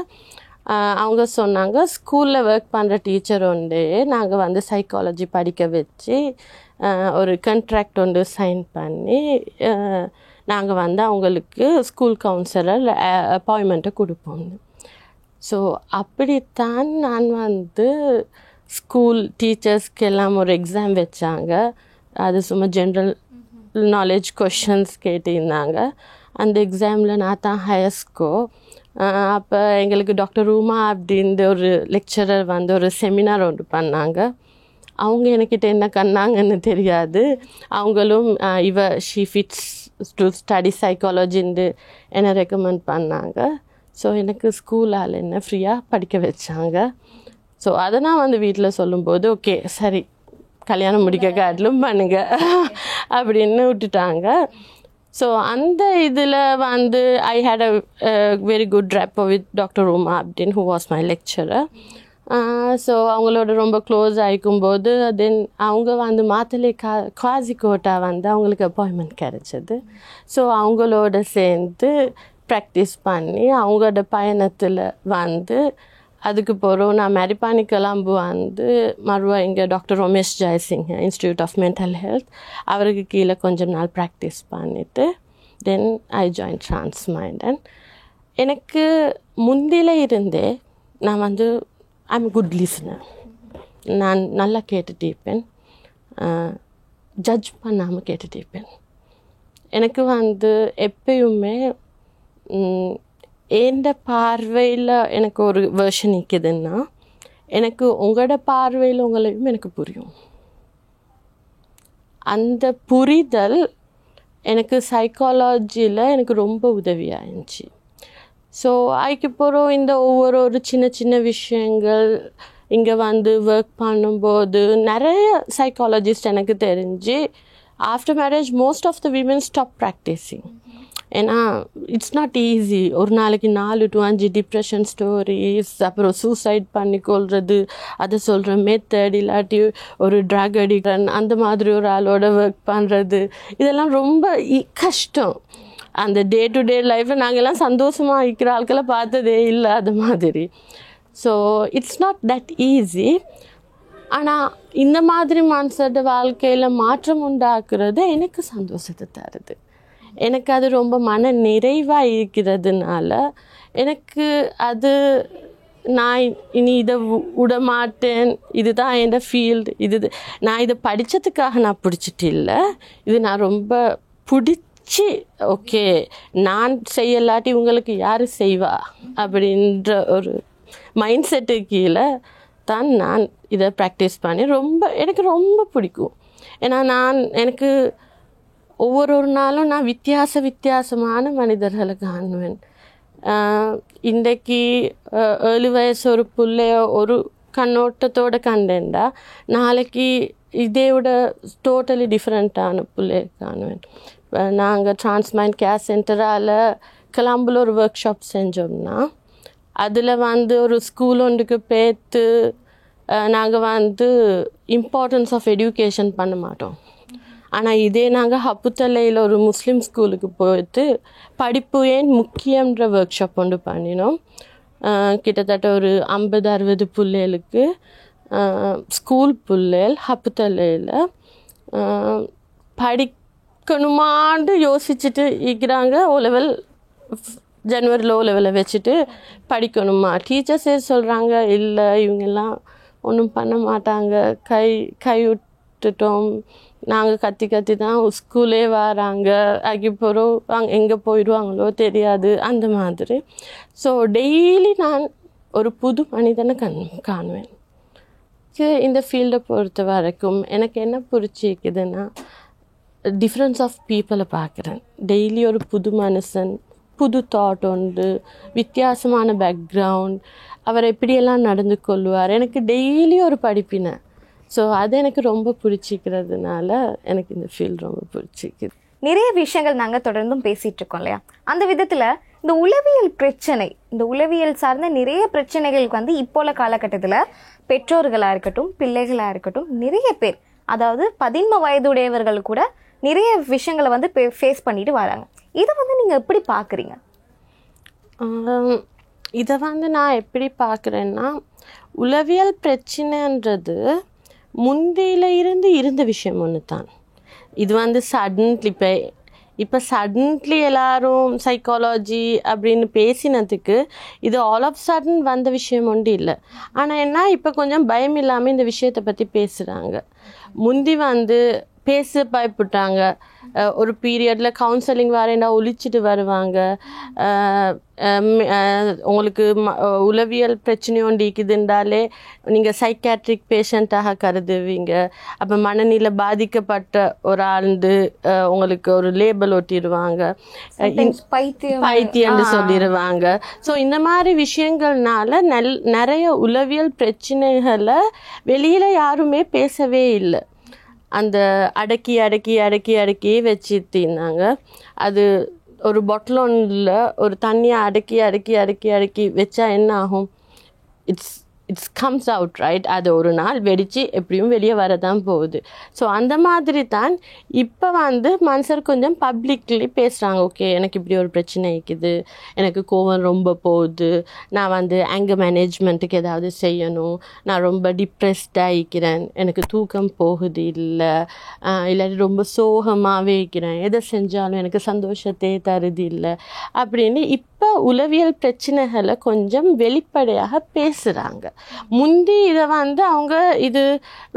அவங்க சொன்னாங்க, ஸ்கூலில் ஒர்க் பண்ணுற டீச்சர் ஒன்று நாங்கள் சைக்காலஜி படிக்க வச்சு ஒரு கான்ட்ராக்ட் ஒன்று சைன் பண்ணி நாங்கள் அவங்களுக்கு ஸ்கூல் கவுன்சிலர் அப்பாயின்மெண்ட்டை கொடுப்போம். ஸோ அப்படித்தான் நான் ஸ்கூல் டீச்சர்ஸ்க்கெல்லாம் ஒரு எக்ஸாம் வச்சாங்க. அது சும்மா ஜென்ரல் நாலேஜ் கொஷின்ஸ் கேட்டிருந்தாங்க. அந்த எக்ஸாமில் நான் தான் ஹையர் ஸ்கோர். அப்போ எங்களுக்கு டாக்டர் ரூமா அப்படின்ற ஒரு லெக்சரர் ஒரு செமினார் ஒன்று பண்ணாங்க. அவங்க எனக்கிட்ட என்ன கண்ணாங்கன்னு தெரியாது. அவங்களும் ஷீ ஃபிட்ஸ் டு ஸ்டடி சைக்காலஜின்னு என்னை ரெக்கமெண்ட் பண்ணாங்க. ஸோ எனக்கு ஸ்கூலால் என்ன ஃப்ரீயாக படிக்க வச்சாங்க. ஸோ அதை நான் வந்து வீட்டில் சொல்லும்போது ஓகே சரி கல்யாணம் முடிக்க காட்டிலும் பண்ணுங்க அப்படின்னு விட்டுட்டாங்க. ஸோ அந்த இதில் வந்து I had a very good rapport with doctor Uma அப்டின் who was my lecturer. So அவங்களோட ரொம்ப க்ளோஸ் ஆகிக்கும்போது தென் அவங்க வந்து மாத்தளை காசிக்கோட்டா வந்து அவங்களுக்கு அப்பாயின்மெண்ட் கிடச்சிது. ஸோ அவங்களோட சேர்ந்து ப்ராக்டிஸ் பண்ணி அவங்களோட பயணத்தில் வந்து அதுக்கு போகிறோம். நான் மெரிப்பானி கிளம்பு வந்து மறுவா இங்கே doctor Ramesh Jayasingh institute of mental health அவருக்கு கீழே கொஞ்சம் நாள் ப்ராக்டிஸ் பண்ணிவிட்டு தென் ஐ ஜாயின் ட்ரான்ஸ்மைண்ட். அண்ட் எனக்கு முந்தில இருந்தே நான் வந்து ஐம் குட் லிசனர். நான் நல்லா கேட்டுட்டு இருப்பேன், ஜட்ஜ் பண்ணாமல் கேட்டுட்டு இருப்பேன். எனக்கு வந்து எப்பயுமே எந்த பார்வையில் எனக்கு ஒரு வேர்ஷன் நிற்குதுன்னா எனக்கு உங்களோட பார்வையில் உங்களையும் எனக்கு புரியும். அந்த புரிதல் எனக்கு சைக்காலஜியில் எனக்கு ரொம்ப உதவியாக இருந்துச்சு. ஸோ அதுக்கப்புறம் இந்த ஒவ்வொரு சின்ன சின்ன விஷயங்கள் இங்கே வந்து ஒர்க் பண்ணும்போது நிறைய சைக்காலஜிஸ்ட் எனக்கு தெரிஞ்சு after marriage most of the women stop practising. ஏன்னா இட்ஸ் நாட் ஈஸி. ஒரு நாளைக்கு 4 to 5 டிப்ரெஷன் ஸ்டோரிஸ், அப்புறம் சூசைட் பண்ணிக்கொள்வது, அதை சொல்கிற மெத்தட், இல்லாட்டி ஒரு ட்ரக் அடிக்டன் அந்த மாதிரி ஒரு ஆளோட ஒர்க் பண்ணுறது, இதெல்லாம் ரொம்ப கஷ்டம். அந்த டே டு டே லைஃப்பில் நாங்கள்லாம் சந்தோஷமாக இருக்கிற ஆட்களை பார்த்ததே இல்லை அது மாதிரி. So it's not that easy. ஆனால் இந்த மாதிரி மனுஷோட வாழ்க்கையில் மாற்றம் உண்டாக்குறது எனக்கு சந்தோஷத்தை தருது. எனக்கு அது ரொம்ப மன நிறைவாக இருக்கிறதுனால எனக்கு அது நான் இனி இதை விடமாட்டேன். இதுதான் என் ஃபீல்டு. நான் இதை படித்ததுக்காக நான் பிடிச்சிட்டு இல்லை, இது நான் ரொம்ப பிடிச்சி ஓகே நான் செய்யலாட்டி உங்களுக்கு யார் செய்வா அப்படின்ற ஒரு மைண்ட் செட்டு கீழே தான் நான் இதை ப்ராக்டிஸ் பண்ணி எனக்கு ரொம்ப பிடிக்கும். ஏன்னா எனக்கு ஒவ்வொரு நாளும் நான் வித்தியாசமான மனிதர்களை காணுவேன். இன்றைக்கு 7 வயசு ஒரு பிள்ளைய ஒரு கண்ணோட்டத்தோடு கண்டேன்டா நாளைக்கு இதே விட டோட்டலி டிஃப்ரெண்ட்டான பிள்ளைய காணுவேன். நாங்கள் ட்ரான்ஸ்மைண்ட் கேர் சென்டரால் கிளம்புல ஒரு ஒர்க் ஷாப் செஞ்சோம்னா அதில் வந்து ஒரு ஸ்கூல் ஒன்றுக்கு பேர்த்து நாங்கள் வந்து இம்பார்ட்டன்ஸ் ஆஃப் எஜுகேஷன் பண்ண மாட்டோம். ஆனால் இதே நாங்கள் ஹப்புத்தலையில் ஒரு முஸ்லீம் ஸ்கூலுக்கு போயிட்டு படிப்பு ஏன் முக்கியன்ற ஒர்க் ஷாப் ஒன்று பண்ணினோம். கிட்டத்தட்ட ஒரு 50-60 பிள்ளைகளுக்கு ஸ்கூல் பிள்ளைகள் ஹப்புத்தலையில் படிக்கணுமான்னு யோசிச்சுட்டு இருக்கிறாங்க. O-level ஜனவரியில் O-level வச்சுட்டு படிக்கணுமா. டீச்சர்ஸே சொல்கிறாங்க இல்லை இவங்கெல்லாம் ஒன்றும் பண்ண மாட்டாங்க, கை விட்டுட்டோம், நாங்கள் கத்தி தான் ஸ்கூலே வராங்க, அதுக்கப்புறம் எங்கே போயிடுவாங்களோ தெரியாது அந்த மாதிரி. ஸோ டெய்லி நான் ஒரு புது மனிதனை காணுவேன். இந்த ஃபீல்டை பொறுத்த வரைக்கும் எனக்கு என்ன பிடிச்சிக்குதுன்னா டிஃப்ரென்ஸ் ஆஃப் பீப்புளை பார்க்குறேன். டெய்லி ஒரு புது மனுஷன், புது தாட் உண்டு, வித்தியாசமான பேக்ரவுண்ட், அவர் எப்படியெல்லாம் நடந்து கொள்வார், எனக்கு டெய்லி ஒரு படிப்பினை. ஸோ அது எனக்கு ரொம்ப பிடிச்சிக்கிறதுனால எனக்கு இந்த ஃபீல்ட் ரொம்ப பிடிச்சிக்குது. நிறைய விஷயங்கள் நாங்கள் தொடர்ந்தும் பேசிகிட்டு இருக்கோம் இல்லையா? அந்த விதத்தில் இந்த உளவியல் பிரச்சனை, இந்த உளவியல் சார்ந்த நிறைய பிரச்சனைகளுக்கு வந்து இப்போ உள்ள காலகட்டத்தில் பெற்றோர்களாக இருக்கட்டும், பிள்ளைகளாக இருக்கட்டும், நிறைய பேர், அதாவது 15 வயதுடையவர்கள் கூட நிறைய விஷயங்களை வந்து ஃபேஸ் பண்ணிட்டு வராங்க. இதை வந்து நீங்கள் எப்படி பார்க்குறீங்க? இதை வந்து நான் எப்படி பார்க்குறேன்னா, உளவியல் பிரச்சனைன்றது முந்தியில இருந்த விஷயம் ஒன்று தான். இது வந்து சடன்லி இப்போ சடன்லி எல்லாரும் சைக்காலஜி அப்படின்னு பேசினதுக்கு இது ஆல் ஆஃப் சடன் வந்த விஷயம் ஒன்று இல்லை. ஆனால் என்ன இப்போ கொஞ்சம் பயம் இல்லாமல் இந்த விஷயத்தை பற்றி பேசுகிறாங்க. முந்தி வந்து பேச பயப்பட்டாங்க. ஒரு பீரியடில் கவுன்சிலிங் வரேன்னா ஒழிச்சிட்டு வருவாங்க. உங்களுக்கு உளவியல் பிரச்சனையும் இருக்குதுன்றாலே நீங்கள் சைக்காட்ரிக் பேஷண்ட்டாக கருதுவீங்க. அப்போ மனநிலை பாதிக்கப்பட்ட ஒரு ஆண்டு உங்களுக்கு ஒரு லேபிள் ஒட்டிடுவாங்க, பைத்தியம்னு சொல்லிடுவாங்க. ஸோ இந்த மாதிரி விஷயங்கள்னால நிறைய உளவியல் பிரச்சனைகளை வெளியில் யாருமே பேசவே இல்லை. அந்த அடக்கி அடக்கி அடக்கி அடக்கி வச்சுருந்தாங்க. அது ஒரு பொட்டலோனில் ஒரு தண்ணியை அடக்கி அடக்கி அடக்கி அடக்கி வச்சா என்ன ஆகும்? It's comes out, right? அது ஒரு நாள் வெடித்து எப்படியும் வெளியே வரதான் போகுது. ஸோ அந்த மாதிரி தான் இப்போ மனுஷர் கொஞ்சம் பப்ளிக்லி பேசுகிறாங்க. ஓகே, எனக்கு இப்படி ஒரு பிரச்சனை இருக்குது, எனக்கு கோவம் ரொம்ப போகுது, நான் ஆங்கர் மேனேஜ்மெண்ட்டுக்கு ஏதாவது செய்யணும், நான் ரொம்ப டிப்ரெஸ்டாக இருக்கிறேன், எனக்கு தூக்கம் போகுது இல்லை, இல்லாட்டி ரொம்ப சோகமாகவே இருக்கிறேன், எதை செஞ்சாலும் எனக்கு சந்தோஷத்தையே தருது இல்லை அப்படின்னு இப்போ உளவியல் பிரச்சனைகளை கொஞ்சம் வெளிப்படையாக பேசுகிறாங்க. முந்தி இதை அவங்க இது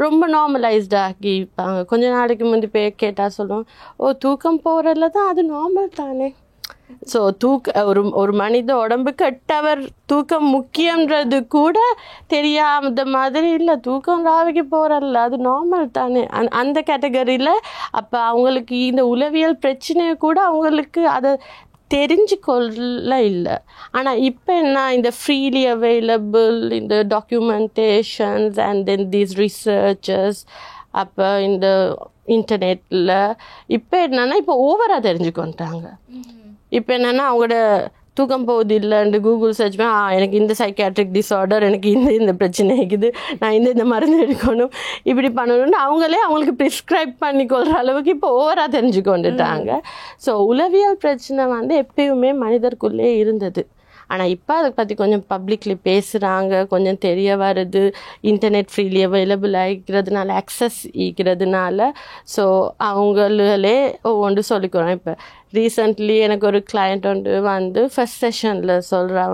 ரொம்ப நார்மலைஸ்ட் ஆக்கிப்பாங்க. கொஞ்ச நாளைக்கு முந்தி கேட்டால் சொல்லுவோம், ஓ தூக்கம் போகிறதுல தான் அது நார்மல் தானே. ஸோ ஒரு மனித உடம்புக்கு 8 hour தூக்கம் முக்கியன்றது கூட தெரியாத மாதிரி இல்லை, தூக்கம் ராவிக்கு போகிறல்ல அது நார்மல் தானே அந்த கேட்டகரியில். அப்போ அவங்களுக்கு இந்த உளவியல் பிரச்சனையை கூட அவங்களுக்கு அதை தெரிஞ்சுக்கொள்ள இல்லை. ஆனால் இப்போ என்ன, இந்த ஃப்ரீலி அவைலபிள் இந்த documentations and then these researchers, அப்போ இந்த இன்டர்நெட்டில் இப்போ என்னென்னா இப்போ ஓவராக தெரிஞ்சுக்கொண்டாங்க. இப்போ என்னென்னா அவங்களோட தூக்கம் போகுது இல்லைன்னு கூகுள் சர்ச் பண்ணி எனக்கு இந்த சைக்காட்ரிக் டிஸார்டர், எனக்கு இந்த பிரச்சனை இருக்குது, நான் இந்த மருந்து எடுக்கணும், இப்படி பண்ணணும்னு அவங்களுக்கு ப்ரிஸ்கிரைப் பண்ணிக்கொள்கிற அளவுக்கு இப்போ ஓவராக தெரிஞ்சு கொண்டுட்டாங்க. ஸோ உளவியல் பிரச்சனை எப்பயுமே மனிதருக்குள்ளே இருந்தது. ஆனால் இப்போ அதை பற்றி கொஞ்சம் பப்ளிக்லி பேசுகிறாங்க, கொஞ்சம் தெரிய வருது, இன்டர்நெட் ஃப்ரீலி அவைலபிள் ஆகிக்கிறதுனால, ஆக்சஸ் ஈக்கிறதுனால. ஸோ அவங்களே ஒவ்வொன்று சொல்லிக்கிறோம். இப்போ ரீசெண்ட்லி எனக்கு ஒரு கிளையண்ட் ஃபர்ஸ்ட் செஷனில் சொல்கிறா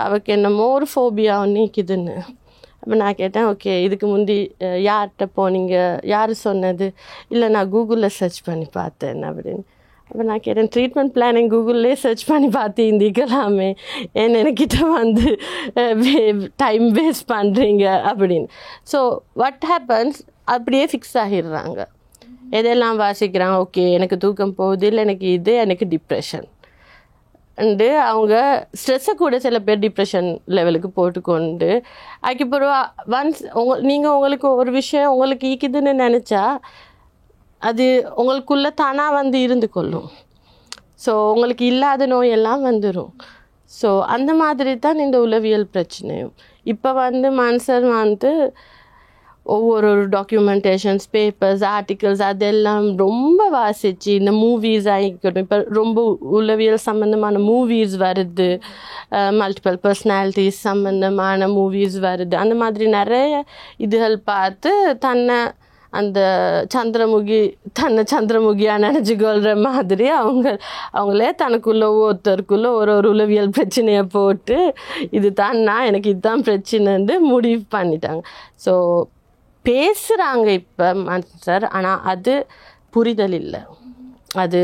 அவருக்கு என்னமோ ஒரு ஃபோபியா நீக்குதுன்னு. அப்போ நான் கேட்டேன், ஓகே இதுக்கு முந்தி யார்கிட்ட போனீங்க, யார் சொன்னது? இல்லை நான் கூகுளில் சர்ச் பண்ணி பார்த்தேன் அப்படின்னு. அப்போ நான் கேட்டேன், ட்ரீட்மெண்ட் பிளானிங் கூகுள்லேயே சர்ச் பண்ணி பார்த்து இருந்திக்கலாமே, ஏன் எனக்கிட்ட டைம் வேஸ்ட் பண்ணுறீங்க அப்படின்னு. ஸோ வாட் ஹேப்பன்ஸ், அப்படியே ஃபிக்ஸ் ஆகிடுறாங்க, எதெல்லாம் வாசிக்கிறாங்க, ஓகே எனக்கு தூக்கம் போகுது, இல்லை எனக்கு டிப்ரெஷன் அண்டு அவங்க ஸ்ட்ரெஸ்ஸை கூட சில பேர் டிப்ரெஷன் லெவலுக்கு போட்டுக்கொண்டு அதுக்கப்புறம் நீங்கள் உங்களுக்கு ஒரு விஷயம் உங்களுக்கு ஈக்குதுன்னு நினச்சா அது உங்களுக்குள்ளே தானாக இருந்து கொள்ளும். ஸோ உங்களுக்கு இல்லாத நோயெல்லாம் வந்துடும். ஸோ அந்த மாதிரி தான் இந்த உளவியல் பிரச்சனையும். இப்போ மனுஷர் ஒவ்வொரு டாக்குமெண்டேஷன்ஸ், பேப்பர்ஸ், ஆர்டிகல்ஸ் அதெல்லாம் ரொம்ப வாசித்து, இந்த மூவிஸ் ஆகிக்கட்டும், இப்போ ரொம்ப உளவியல் சம்மந்தமான மூவிஸ் வருது, மல்டிபிள் பர்சனாலிட்டிஸ் சம்மந்தமான மூவிஸ் வருது. அந்த மாதிரி நிறைய இதுகள் பார்த்து தன்னை சந்திரமுகியாக நினச்சிக்கொள்கிற மாதிரி அவங்களே தனக்குள்ள ஒருத்தருக்குள்ளே ஒரு உளவியல் பிரச்சனையை போட்டு இது தான் எனக்கு இதுதான் பிரச்சனைன்னு முடிவு பண்ணிட்டாங்க. ஸோ பேசுகிறாங்க இப்போ மனுஷர், ஆனால் அது புரிதல் இல்லை. அது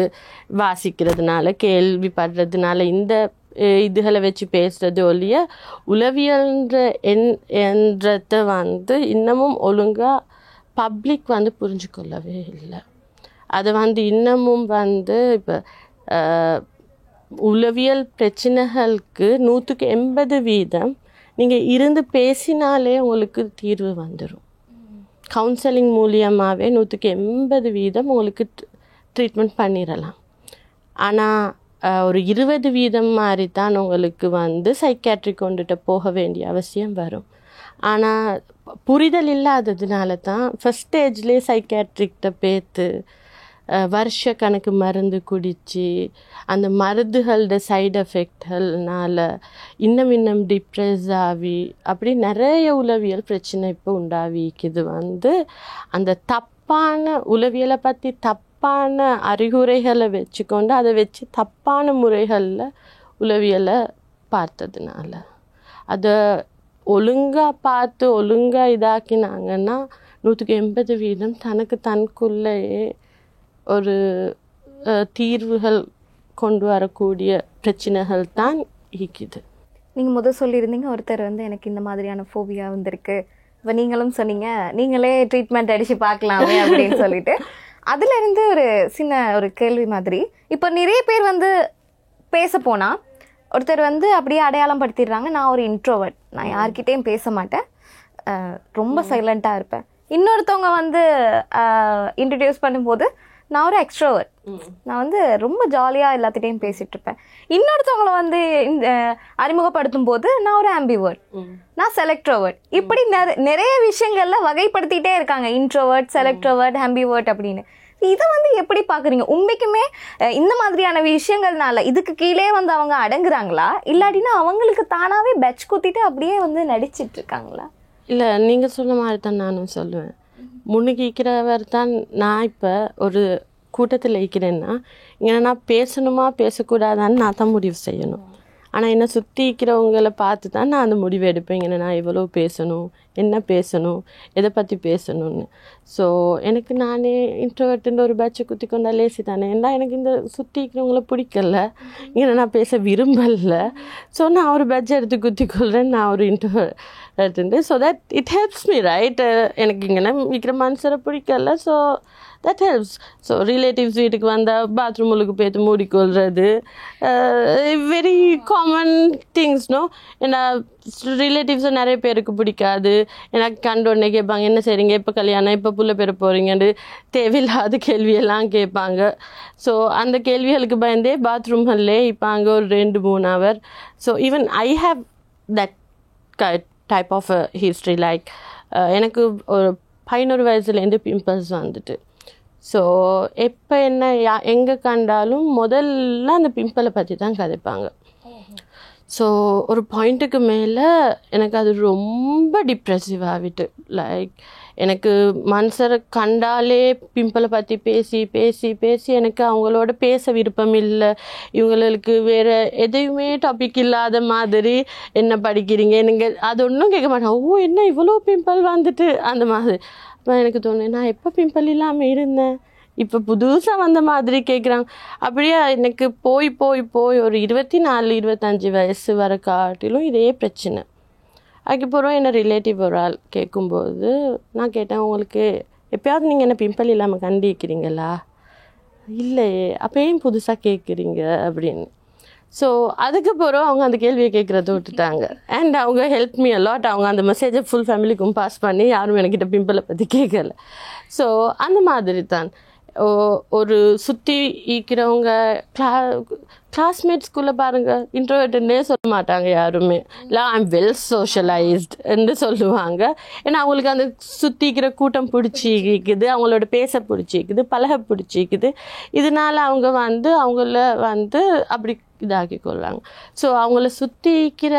வாசிக்கிறதுனால, கேள்விப்படுறதுனால, இந்த இதுகளை வச்சு பேசுகிறது ஒழிய உளவியல்ன்ற என்றதை இன்னமும் ஒழுங்காக பப்ளிக் புரிஞ்சு கொள்ளவே இல்லை. அதை இன்னமும் இப்போ உளவியல் பிரச்சனைகளுக்கு 180% நீங்கள் இருந்து பேசினாலே உங்களுக்கு தீர்வு வந்துடும். கவுன்சிலிங் மூலியமாகவே 180% உங்களுக்கு ட்ரீட்மெண்ட் பண்ணிடலாம். ஆனால் ஒரு 20% மாதிரி தான் உங்களுக்கு சைக்காட்ரிக் கொண்டுட்டு போக வேண்டிய அவசியம் வரும். ஆனால் புரிதல் இல்லாததுனால தான் ஃபஸ்ட் ஸ்டேஜ்லேயே சைக்காட்ரிக்கிட்ட பேத்து வருஷ கணக்கு மருந்து குடித்து அந்த மருந்துகளோட சைடு எஃபெக்ட்கள்னால இன்னும் டிப்ரெஸ் ஆகி அப்படி நிறைய உளவியல் பிரச்சனை இப்போ உண்டாவிக்குது. அந்த தப்பான உளவியலை பற்றி தப்பான அறிகுறைகளை வச்சுக்கொண்டு அதை வச்சு தப்பான முறைகளில் உளவியலை பார்த்ததுனால, அதை ஒழுங்காக பார்த்து ஒழுங்காக இதாக்கினாங்கன்னா 180% தனக்கு தனக்குள்ளேயே ஒரு தீர்வுகள் கொண்டு வரக்கூடிய பிரச்சனைகள் தான் இருக்குது. நீங்கள் சொல்லியிருந்தீங்க ஒருத்தர் வந்து எனக்கு இந்த மாதிரியான ஃபோபியா வந்திருக்கு, இப்போ நீங்களும் சொன்னீங்க நீங்களே ட்ரீட்மெண்ட் அடித்து பார்க்கலாமே அப்படின்னு சொல்லிட்டு. அதுலேருந்து ஒரு சின்ன ஒரு கேள்வி மாதிரி, இப்போ நிறைய பேர் வந்து பேச போனால் ஒருத்தர் வந்து அப்படியே அடையாளம் படுத்திடுறாங்க, நான் ஒரு இன்ட்ரோவர்ட், நான் யார்கிட்டையும் பேச மாட்டேன், ரொம்ப சைலண்ட்டாக இருப்பேன். இன்னொருத்தவங்க வந்து இன்ட்ரடியூஸ் பண்ணும்போது நான் ஒரு எக்ஸ்ட்ரோவர்ட், நான் வந்து ரொம்ப ஜாலியாக எல்லாத்திட்டையும் பேசிகிட்டு இருப்பேன். இன்னொருத்தவங்களை வந்து அறிமுகப்படுத்தும் போது நான் ஒரு ஆம்பிவர்ட், நான் செலக்ட்ரோவர்ட். இப்படி நிறைய விஷயங்கள்ல வகைப்படுத்திட்டே இருக்காங்க, இன்ட்ரோவர்ட், செலக்ட்ரோவர்ட், ஆம்பிவர்ட் அப்படின்னு. இதை வந்து எப்படி பார்க்குறீங்க? உண்மைக்குமே இந்த மாதிரியான விஷயங்கள்னால இதுக்கு கீழே வந்து அவங்க அடங்குறாங்களா, இல்லாட்டினா அவங்களுக்கு தானாகவே பெட்ச் குத்திட்டு அப்படியே வந்து நடிச்சிட்டு இருக்காங்களா? இல்லை, நீங்கள் சொன்ன மாதிரி தான் நானும் சொல்லுவேன். முன்னுக்கிக்கிறவர் தான். நான் இப்போ ஒரு கூட்டத்தில் இருக்கிறேன்னா இங்கே நான் பேசணுமா பேசக்கூடாதான்னு நான் தான் முடிவு செய்யணும். ஆனால் என்னை சுற்றி இருக்கிறவங்களை பார்த்து தான் நான் அந்த முடிவு எடுப்பேன், இங்கே நான் எவ்வளோ பேசணும், என்ன பேசணும், எதை பற்றி பேசணும்னு. ஸோ எனக்கு நானே இன்ட்ரோவர்ட்டுன்னு ஒரு பேட்சை குத்தி கொண்டா லேசி தானே, ஏன்னா எனக்கு இந்த சுற்றி இருக்கிறவங்கள பிடிக்கல, இங்கே நான் பேச விரும்பலை. ஸோ நான் ஒரு பேட்சை எடுத்து குத்தி கொள்கிறேன், நான் ஒரு introvert. So that it helps me, right? எனக்கு இங்கே இருக்கிற மனுஷரை பிடிக்கல, so that helps. So relatives வீட்டுக்கு வந்தால் பாத்ரூமுக்கு போய்த்து மூடிக்கொள்வது வெரி காமன் திங்ஸ். நோ, ஏன்னா ரிலேட்டிவ்ஸை நிறைய பேருக்கு பிடிக்காது. எனக்கு கண்டோடனே கேட்பாங்க, என்ன செய்றீங்க, எப்போ கல்யாணம், எப்போ புள்ள பெற போகிறீங்கன்னு தேவையில்லாத கேள்வியெல்லாம் கேட்பாங்க. ஸோ அந்த கேள்விகளுக்கு பயந்தே பாத்ரூம்களே இப்பாங்க ஒரு 2-3 hour. So even I have that type of history. Like எனக்கு ஒரு 11 வயசுலேருந்து பிம்பிள்ஸ் வந்துட்டு. ஸோ எப்போ என்ன எங்கே கண்டாலும் முதல்ல அந்த பிம்பிளை பற்றி தான் கதைப்பாங்க. ஸோ ஒரு பாயிண்ட்டுக்கு மேலே எனக்கு அது ரொம்ப டிப்ரெசிவ் ஆகிட்டு. லைக் எனக்கு மனுஷரை கண்டாலே பிம்பிளை பற்றி பேசி பேசி பேசி எனக்கு அவங்களோட பேச விருப்பம் இல்லை. இவங்களுக்கு வேறு எதையுமே டாபிக் இல்லாத மாதிரி, என்ன படிக்கிறீங்க நீங்கள் அது ஒன்றும் கேட்க மாட்டாங்க. ஓ, என்ன இவ்வளோ பிம்பிள் வந்துட்டு அந்த மாதிரி. அப்போ எனக்கு தோணும், நான் எப்போ பிம்பிள் இல்லாமல் இருந்தேன், இப்போ புதுசாக வந்த மாதிரி கேட்குறாங்க. அப்படியே எனக்கு போய் போய் போய் ஒரு 24-25 வயசு வர காட்டிலும் இதே பிரச்சனை. அதுக்கப்புறம் என்ன ரிலேட்டிவ் ஒரு ஆள் கேட்கும்போது நான் கேட்டேன், உங்களுக்கு எப்போயாவது நீங்கள் என்ன பிம்பிள் இல்லாமல் கண்டிக்கிறீங்களா? இல்லையே, அப்போ ஏன் புதுசாக கேட்குறீங்க அப்படின்னு. ஸோ அதுக்கப்புறம் அவங்க அந்த கேள்வியை கேட்குறத விட்டுட்டாங்க. அண்ட் அவங்க ஹெல்ப் மீ அலாட். அவங்க அந்த மெசேஜை ஃபுல் ஃபேமிலிக்கும் பாஸ் பண்ணி யாரும் என்கிட்ட பிம்பிளை பற்றி கேட்கல. ஸோ அந்த மாதிரி தான் ஒரு சுற்றி இருக்கிறவங்க கிளாஸ்மேட்ஸ்குள்ளே பாருங்கள், இன்ட்ரோவர்ட்டுன்னே சொல்ல மாட்டாங்க யாருமே. இல்லை, ஐ எம் வெல் சோஷலைஸ்டுன்னு சொல்லுவாங்க. ஏன்னா அவங்களுக்கு அந்த சுற்றிக்கிற கூட்டம் பிடிச்சிக்குது, அவங்களோட பேச பிடிச்சிக்குது, பழக பிடிச்சிக்குது. இதனால் அவங்க வந்து அவங்கள வந்து அப்படி இதாக்கி கொள்ளாங்க. ஸோ அவங்கள சுற்றிக்கிற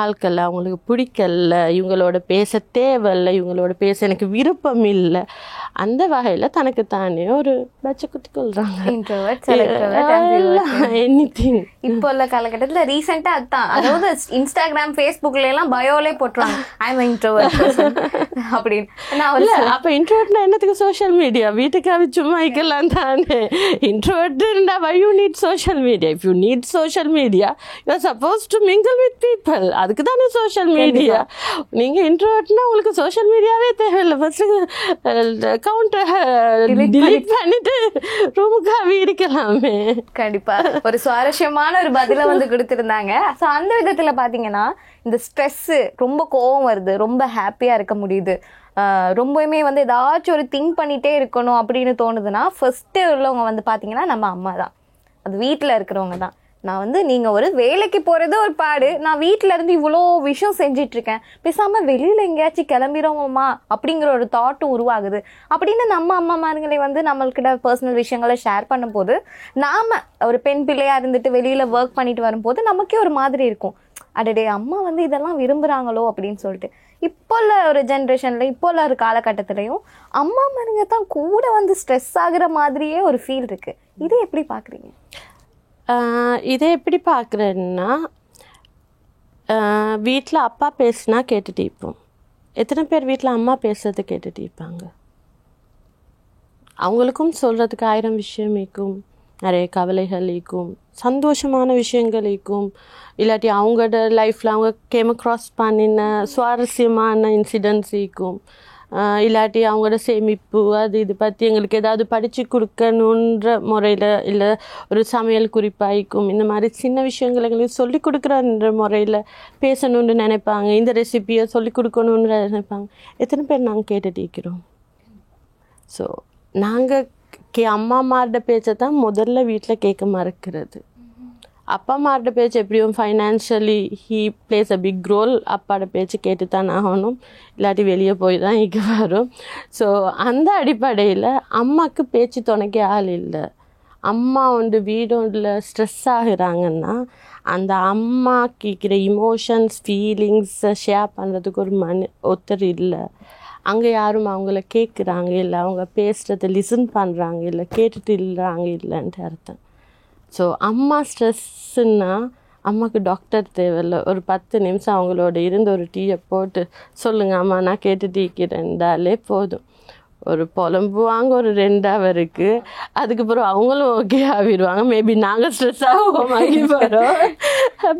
ஆட்கள் அவங்களுக்கு பிடிக்கல, இவங்களோட பேச தேவையில்லை, இவங்களோட பேச எனக்கு விருப்பம் இல்லை, அந்த வகையில் தனக்கு தானே ஒரு பச்சை குத்தி கொள்றாங்க. எனிதிங். இப்போ உள்ள காலகட்டத்தில் ரீசெண்டாக அதுதான், அதாவது இன்ஸ்டாகிராம் ஃபேஸ்புக்ல எல்லாம் பயோலே போட்டுருவாங்க ஐ எம் இன்ட்ரோவர்ட் அப்படின்னு. அப்போ இன்ட்ரோவர்ட்னா என்னத்துக்கு சோஷியல் மீடியா? வீட்டுக்காக சும்மா வைக்கலாம் தானே. இன்ட்ரோவர்ட்னா why you need social media? If you need social media you are suppose to mingle with people. அதுக்கு தானே சோஷியல் மீடியா. நீங்கள் இன்ட்ரோவர்ட்னா உங்களுக்கு சோஷியல் மீடியாவே தேவையில்லை. ஃபர்ஸ்ட் கவுண்டர் டிலீட் பண்ணிட்டு ரூமுக்காக இருக்கலாமே. கண்டிப்பா ஒரு சுவாரஸ்யமான ஒரு பதிலை வந்து கொடுத்துருந்தாங்க. ஸோ அந்த விதத்தில் பார்த்தீங்கன்னா இந்த ஸ்ட்ரெஸ்ஸு, ரொம்ப கோவம் வருது, ரொம்ப ஹாப்பியாக இருக்க முடியுது, ரொம்பவுமே வந்து ஏதாச்சும் ஒரு திங்க் பண்ணிகிட்டே இருக்கணும் அப்படின்னு தோணுதுன்னா ஃபர்ஸ்ட்டு உள்ளவங்க வந்து பார்த்தீங்கன்னா நம்ம அம்மா தான், அது வீட்டில் இருக்கிறவங்க தான். நான் வந்து நீங்கள் ஒரு வேலைக்கு போகிறது ஒரு பாடு, நான் வீட்டில் இருந்து இவ்வளோ விஷயம் செஞ்சிட்ருக்கேன், பேசாமல் வெளியில் எங்கேயாச்சும் கிளம்பிடுவோமா அப்படிங்கிற ஒரு தாட்டும் உருவாகுது. அப்படின்னு நம்ம அம்மாமார்களை வந்து நம்மள்கிட்ட பர்சனல் விஷயங்களை ஷேர் பண்ணும்போது, நாம் ஒரு பெண் பிள்ளையாக இருந்துட்டு வெளியில் ஒர்க் பண்ணிட்டு வரும்போது நமக்கே ஒரு மாதிரி இருக்கும், அடடே அம்மா வந்து இதெல்லாம் விரும்புகிறாங்களோ அப்படின்னு சொல்லிட்டு. இப்போ உள்ள ஒரு ஜென்ரேஷனில், இப்போ உள்ள ஒரு காலகட்டத்திலையும் அம்மா மாருங்க தான் கூட வந்து ஸ்ட்ரெஸ் ஆகுற மாதிரியே ஒரு ஃபீல் இருக்குது. இதை எப்படி பார்க்குறீங்க? இதை எப்படி பார்க்குறேன்னா, வீட்டில் அப்பா பேசுனா கேட்டுட்டு இருப்போம், எத்தனை பேர் வீட்டில் அம்மா பேசுறது கேட்டுட்டு இருப்பாங்க? அவங்களுக்கும் சொல்கிறதுக்கு 1000 விஷயம் இருக்கும், நிறைய கவலைகள் இருக்கும், சந்தோஷமான விஷயங்கள் இருக்கும், இல்லாட்டி அவங்களோட லைஃப்பில் அவங்க கேம் அக்ராஸ் பண்ணின சுவாரஸ்யமான இன்சிடென்ட்ஸ் இருக்கும், இல்லாட்டி அவங்களோட சேமிப்பு அது இது பற்றி எங்களுக்கு ஏதாவது படித்து கொடுக்கணுன்ற முறையில், இல்லை ஒரு சமையல் குறிப்பாயிக்கும், இந்த மாதிரி சின்ன விஷயங்கள் எங்களுக்கு சொல்லிக் கொடுக்குறன்ற முறையில் பேசணுன்னு நினைப்பாங்க, இந்த ரெசிபியை சொல்லிக் கொடுக்கணுன்னு நினைப்பாங்க. எத்தனை பேர் நாங்கள் கேட்டுட்டு இருக்கிறோம்? ஸோ நாங்கள் அம்மா அம்மாவோட பேச்சை தான் முதல்ல வீட்டில் கேட்க மறக்கிறது. அப்பா அம்மாவோட பேச்சு எப்படியும் financially he plays a big role. அப்பாவோட பேச்சு கேட்டு தான் ஆகணும், இல்லாட்டி வெளியே போய் தான் இங்கே வரும். ஸோ அந்த அடிப்படையில் அம்மாவுக்கு பேச்சு துணைக்க ஆள் இல்லை. அம்மா வீடொன்றில் ஸ்ட்ரெஸ் ஆகுறாங்கன்னா அந்த அம்மா கேட்குற இமோஷன்ஸ் ஃபீலிங்ஸை ஷேர் பண்ணுறதுக்கு ஒரு ஒருத்தர் இல்லை. அங்கே யாரும் அவங்கள கேட்குறாங்க இல்லை, அவங்க பேசுகிறத லிசன் பண்ணுறாங்க இல்லை, கேட்டுட்டு இல்லைறாங்க இல்லைன்ட்டு அர்த்தம். ஸோ அம்மா ஸ்ட்ரெஸ்ஸுன்னா அம்மாவுக்கு டாக்டர் தேவையில்லை. ஒரு 10 நிமிஷம் அவங்களோட இருந்து ஒரு டீயை போட்டு சொல்லுங்கள் அம்மா நான் கேட்டுட்டு இருக்கிறேன்டாலே போதும். ஒரு புலம்புவாங்க ஒரு 2 ஹவருக்கு, அதுக்கப்புறம் அவங்களும் ஓகே ஆகிடுவாங்க. மேபி நாங்கள் ஸ்ட்ரெஸ் ஆகும் வரோம்,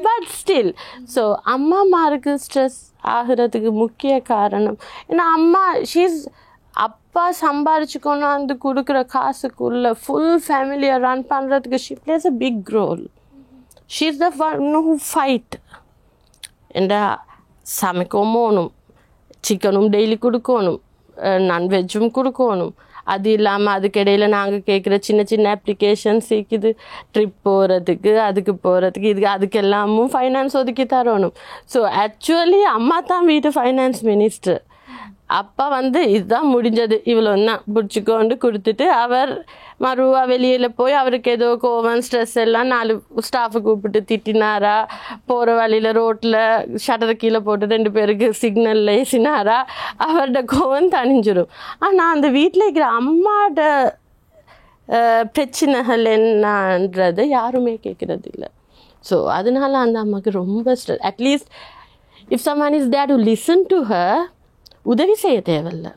பட் ஸ்டில். ஸோ அம்மாமாருக்கு ஸ்ட்ரெஸ் ஆகிறதுக்கு முக்கிய காரணம் ஏன்னா அம்மா அப்பா சம்பாரிச்சுக்கணும் அந்த கொடுக்குற காசுக்குள்ள ஃபுல் ஃபேமிலியை ரன் பண்ணுறதுக்கு she plays a big role. She is the one who fight. என்ற சமைக்கணும், சிக்கனும் டெய்லி கொடுக்கணும், நான்வெஜ்ஜும் கொடுக்கணும். அது இல்லாமல் அதுக்கிடையில் நாங்கள் கேட்குற சின்ன சின்ன அப்ளிகேஷன்ஸ் இருக்குது, ட்ரிப் போகிறதுக்கு அதுக்கு போகிறதுக்கு அதுக்கெல்லாமும் ஃபைனான்ஸ் ஒதுக்கி தரணும். ஸோ ஆக்சுவலி அம்மா தான் வீட்டு ஃபைனான்ஸ் மினிஸ்டர். அப்பா இதுதான் முடிஞ்சது இவ்வளோ தான் பிடிச்சிக்கொண்டு கொடுத்துட்டு அவர் மறுவா வெளியில் போய் அவருக்கு ஏதோ கோவம் ஸ்ட்ரெஸ் எல்லாம் 4 ஸ்டாஃபை கூப்பிட்டு திட்டினாரா, போகிற வழியில் ரோட்டில் ஷட்டரை கீழே போட்டு 2 பேருக்கு சிக்னலில் ஏசினாரா, அவரோட கோவம் தணிஞ்சிடும். ஆனால் அந்த வீட்டில் இருக்கிற அம்மாவோட பிரச்சனைகள் என்னன்றது யாருமே கேட்குறது இல்லை. ஸோ அதனால அந்த அம்மாவுக்கு ரொம்ப stress. At least if someone is there to listen to her, உதவி செய்ய தேவையில்லை,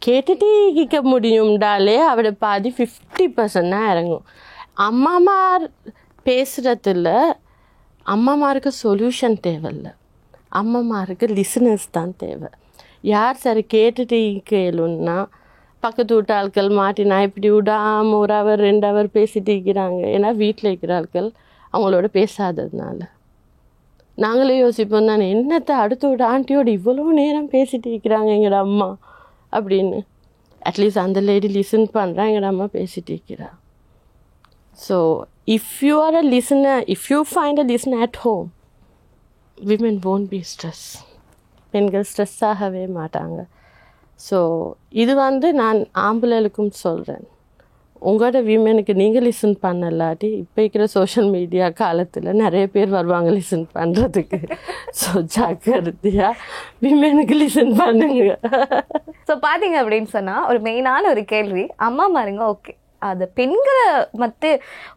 கேட்டுட்டு கேட்க முடியும்டாலே அவட பாதி 50% தான் இறங்கும். அம்மாமார் பேசுகிறதில்ல, அம்மாமாருக்கு சொல்யூஷன் தேவையில்லை, அம்மாமாருக்கு லிசனர்ஸ் தான் தேவை. யார் சரி கேட்டுட்டு கேளுன்னா பக்கத்து வீட்டு ஆட்கள் மாட்டினா இப்படி விடாமல் 1 ஹவர் 2 ஹவர் பேசிட்டு இருக்கிறாங்க. ஏன்னா வீட்டில் இருக்கிற ஆட்கள் அவங்களோட பேசாததுனால நாங்களே யோசிப்போம் தானே, என்னத்தை அடுத்த விட ஆண்டியோடு இவ்வளோ நேரம் பேசிட்டு இருக்கிறாங்க எங்களோட அம்மா அப்படின்னு. அட்லீஸ்ட் அந்த லேடி லிசன் பண்ணுறா, எங்களோட அம்மா பேசிட்டு இருக்கிறா. So if you are a listener, if you find a listener at home, women won't be stress. பெண்கள் ஸ்ட்ரெஸ் ஆகவே மாட்டாங்க. ஸோ இது நான் ஆம்பளைகளுக்கும் சொல்கிறேன், உங்களோட விமெனுக்கு நீங்கள் லிசன் பண்ணலாட்டி இப்போ இருக்கிற சோஷியல் மீடியா காலத்தில் நிறைய பேர் வருவாங்க லிசன் பண்ணுறதுக்கு. ஸோ ஜாக்கிரதையாக விமெனுக்கு லிசன் பண்ணுங்க. ஸோ பார்த்தீங்க அப்படின்னு சொன்னால் ஒரு மெயினான ஒரு கேள்வி, அம்மா மாருங்க ஓகே அது பெண்களை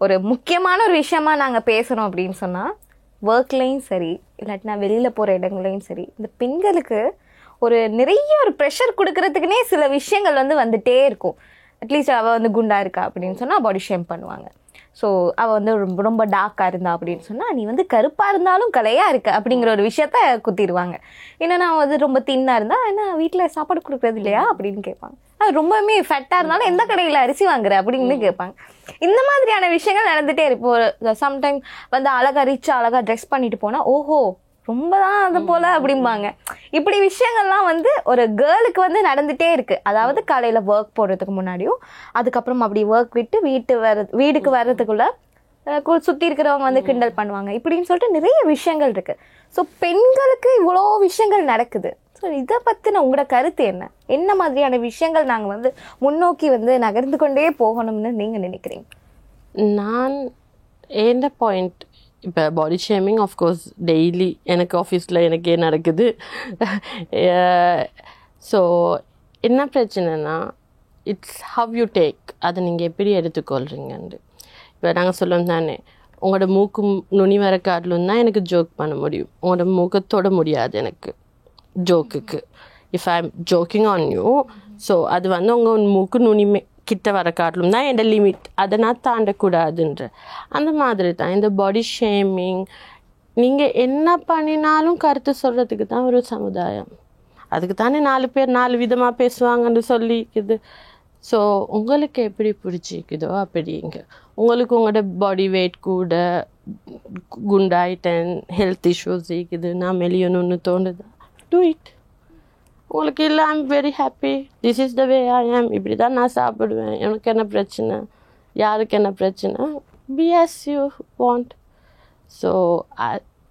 ஒரு முக்கியமான ஒரு விஷயமா நாங்கள் பேசுகிறோம் அப்படின்னு சொன்னால் ஒர்க்லேயும் சரி இல்லாட்டினா வெளியில் போகிற இடங்களையும் சரி, இந்த பெண்களுக்கு நிறைய ஒரு ப்ரெஷர் கொடுக்கறதுக்குனே சில விஷயங்கள் வந்துட்டே இருக்கும். அட்லீஸ்ட் அவள் குண்டா இருக்கா அப்படின்னு சொன்னால் பாடி ஷேம் பண்ணுவாங்க. ஸோ அவள் ரொம்ப ரொம்ப டார்க்காக இருந்தா அப்படின்னு சொன்னால் நீ கருப்பாக இருந்தாலும் கலையாக இருக்க அப்படிங்கிற ஒரு விஷயத்த குத்திடுவாங்க. என்னன்னா ரொம்ப தின்னாக இருந்தால் என்ன வீட்டில் சாப்பாடு கொடுக்குறது இல்லையா அப்படின்னு கேட்பாங்க. அது ரொம்பவுமே ஃபேட்டாக இருந்தாலும் எந்த கடையில் அரிசி வாங்குற அப்படின்னு கேட்பாங்க. இந்த மாதிரியான விஷயங்கள் நடந்துகிட்டே இருக்கும். சம்டைம் அழகாக ரிச்சாக அழகாக ட்ரெஸ் பண்ணிட்டு போனால் ஓஹோ ரொம்ப தான் அது போல அப்படிம்பாங்க. இப்படி விஷயங்கள்லாம் ஒரு கேர்ளுக்கு நடந்துட்டே இருக்கு. அதாவது காலையில ஒர்க் போடுறதுக்கு முன்னாடியும் அதுக்கப்புறம் அப்படி ஒர்க் விட்டு வீடுக்கு வர்றதுக்குள்ள சுத்தி இருக்கிறவங்க கிண்டல் பண்ணுவாங்க இப்படின்னு சொல்லிட்டு நிறைய விஷயங்கள் இருக்கு. ஸோ பெண்களுக்கு இவ்வளோ விஷயங்கள் நடக்குது. ஸோ இதை பத்தின உங்களோட கருத்து என்ன? என்ன மாதிரியான விஷயங்கள் நாங்கள் முன்னோக்கி நகர்ந்து கொண்டே போகணும்னு நீங்க நினைக்கிறீங்க? நான் என்ன பாயிண்ட், இப்போ பாடி ஷேமிங் ஆஃப்கோர்ஸ் டெய்லி எனக்கு ஆஃபீஸில் எனக்கே நடக்குது. ஸோ என்ன பிரச்சனைனா இட்ஸ் ஹவ் யூ டேக், அதை நீங்கள் எப்படி எடுத்துக்கொள்கிறீங்கன்னு. இப்போ நாங்கள் சொல்லுவோம் தானே, உங்களோட மூக்கு நுனி வர காட்டிலும் தான் எனக்கு ஜோக் பண்ண முடியும், உங்களோட மூக்கை தொட முடியாது எனக்கு ஜோக்குக்கு. If I am joking on you. So அது வந்து உங்கள் மூக்கு நுனிமே கிட்ட வர காட்டிலும் தான் என் லிமிட், அதை நான் தாண்டக்கூடாதுன்ற அந்த மாதிரி தான் இந்த பாடி ஷேமிங். நீங்கள் என்ன பண்ணினாலும் கருத்து சொல்கிறதுக்கு தான் ஒரு சமுதாயம், அதுக்கு தானே 4 பேர் 4 விதமாக பேசுவாங்கன்னு சொல்லிக்குது. ஸோ உங்களுக்கு எப்படி பிடிச்சிக்குதோ அப்படிங்க. உங்களுக்கு உங்களோட பாடி வெயிட் கூட, குண்டாயிட்டேன், ஹெல்த் இஷ்யூஸ் இருக்குது, நான் மெலியணும்னு தோணுதா, டூ இட். உங்களுக்கு இல்லை I'm very happy, this is the way I am, இப்படி தான் நான் சாப்பிடுவேன், எனக்கு என்ன பிரச்சனை, யாருக்கு என்ன பிரச்சனை, be as you want. So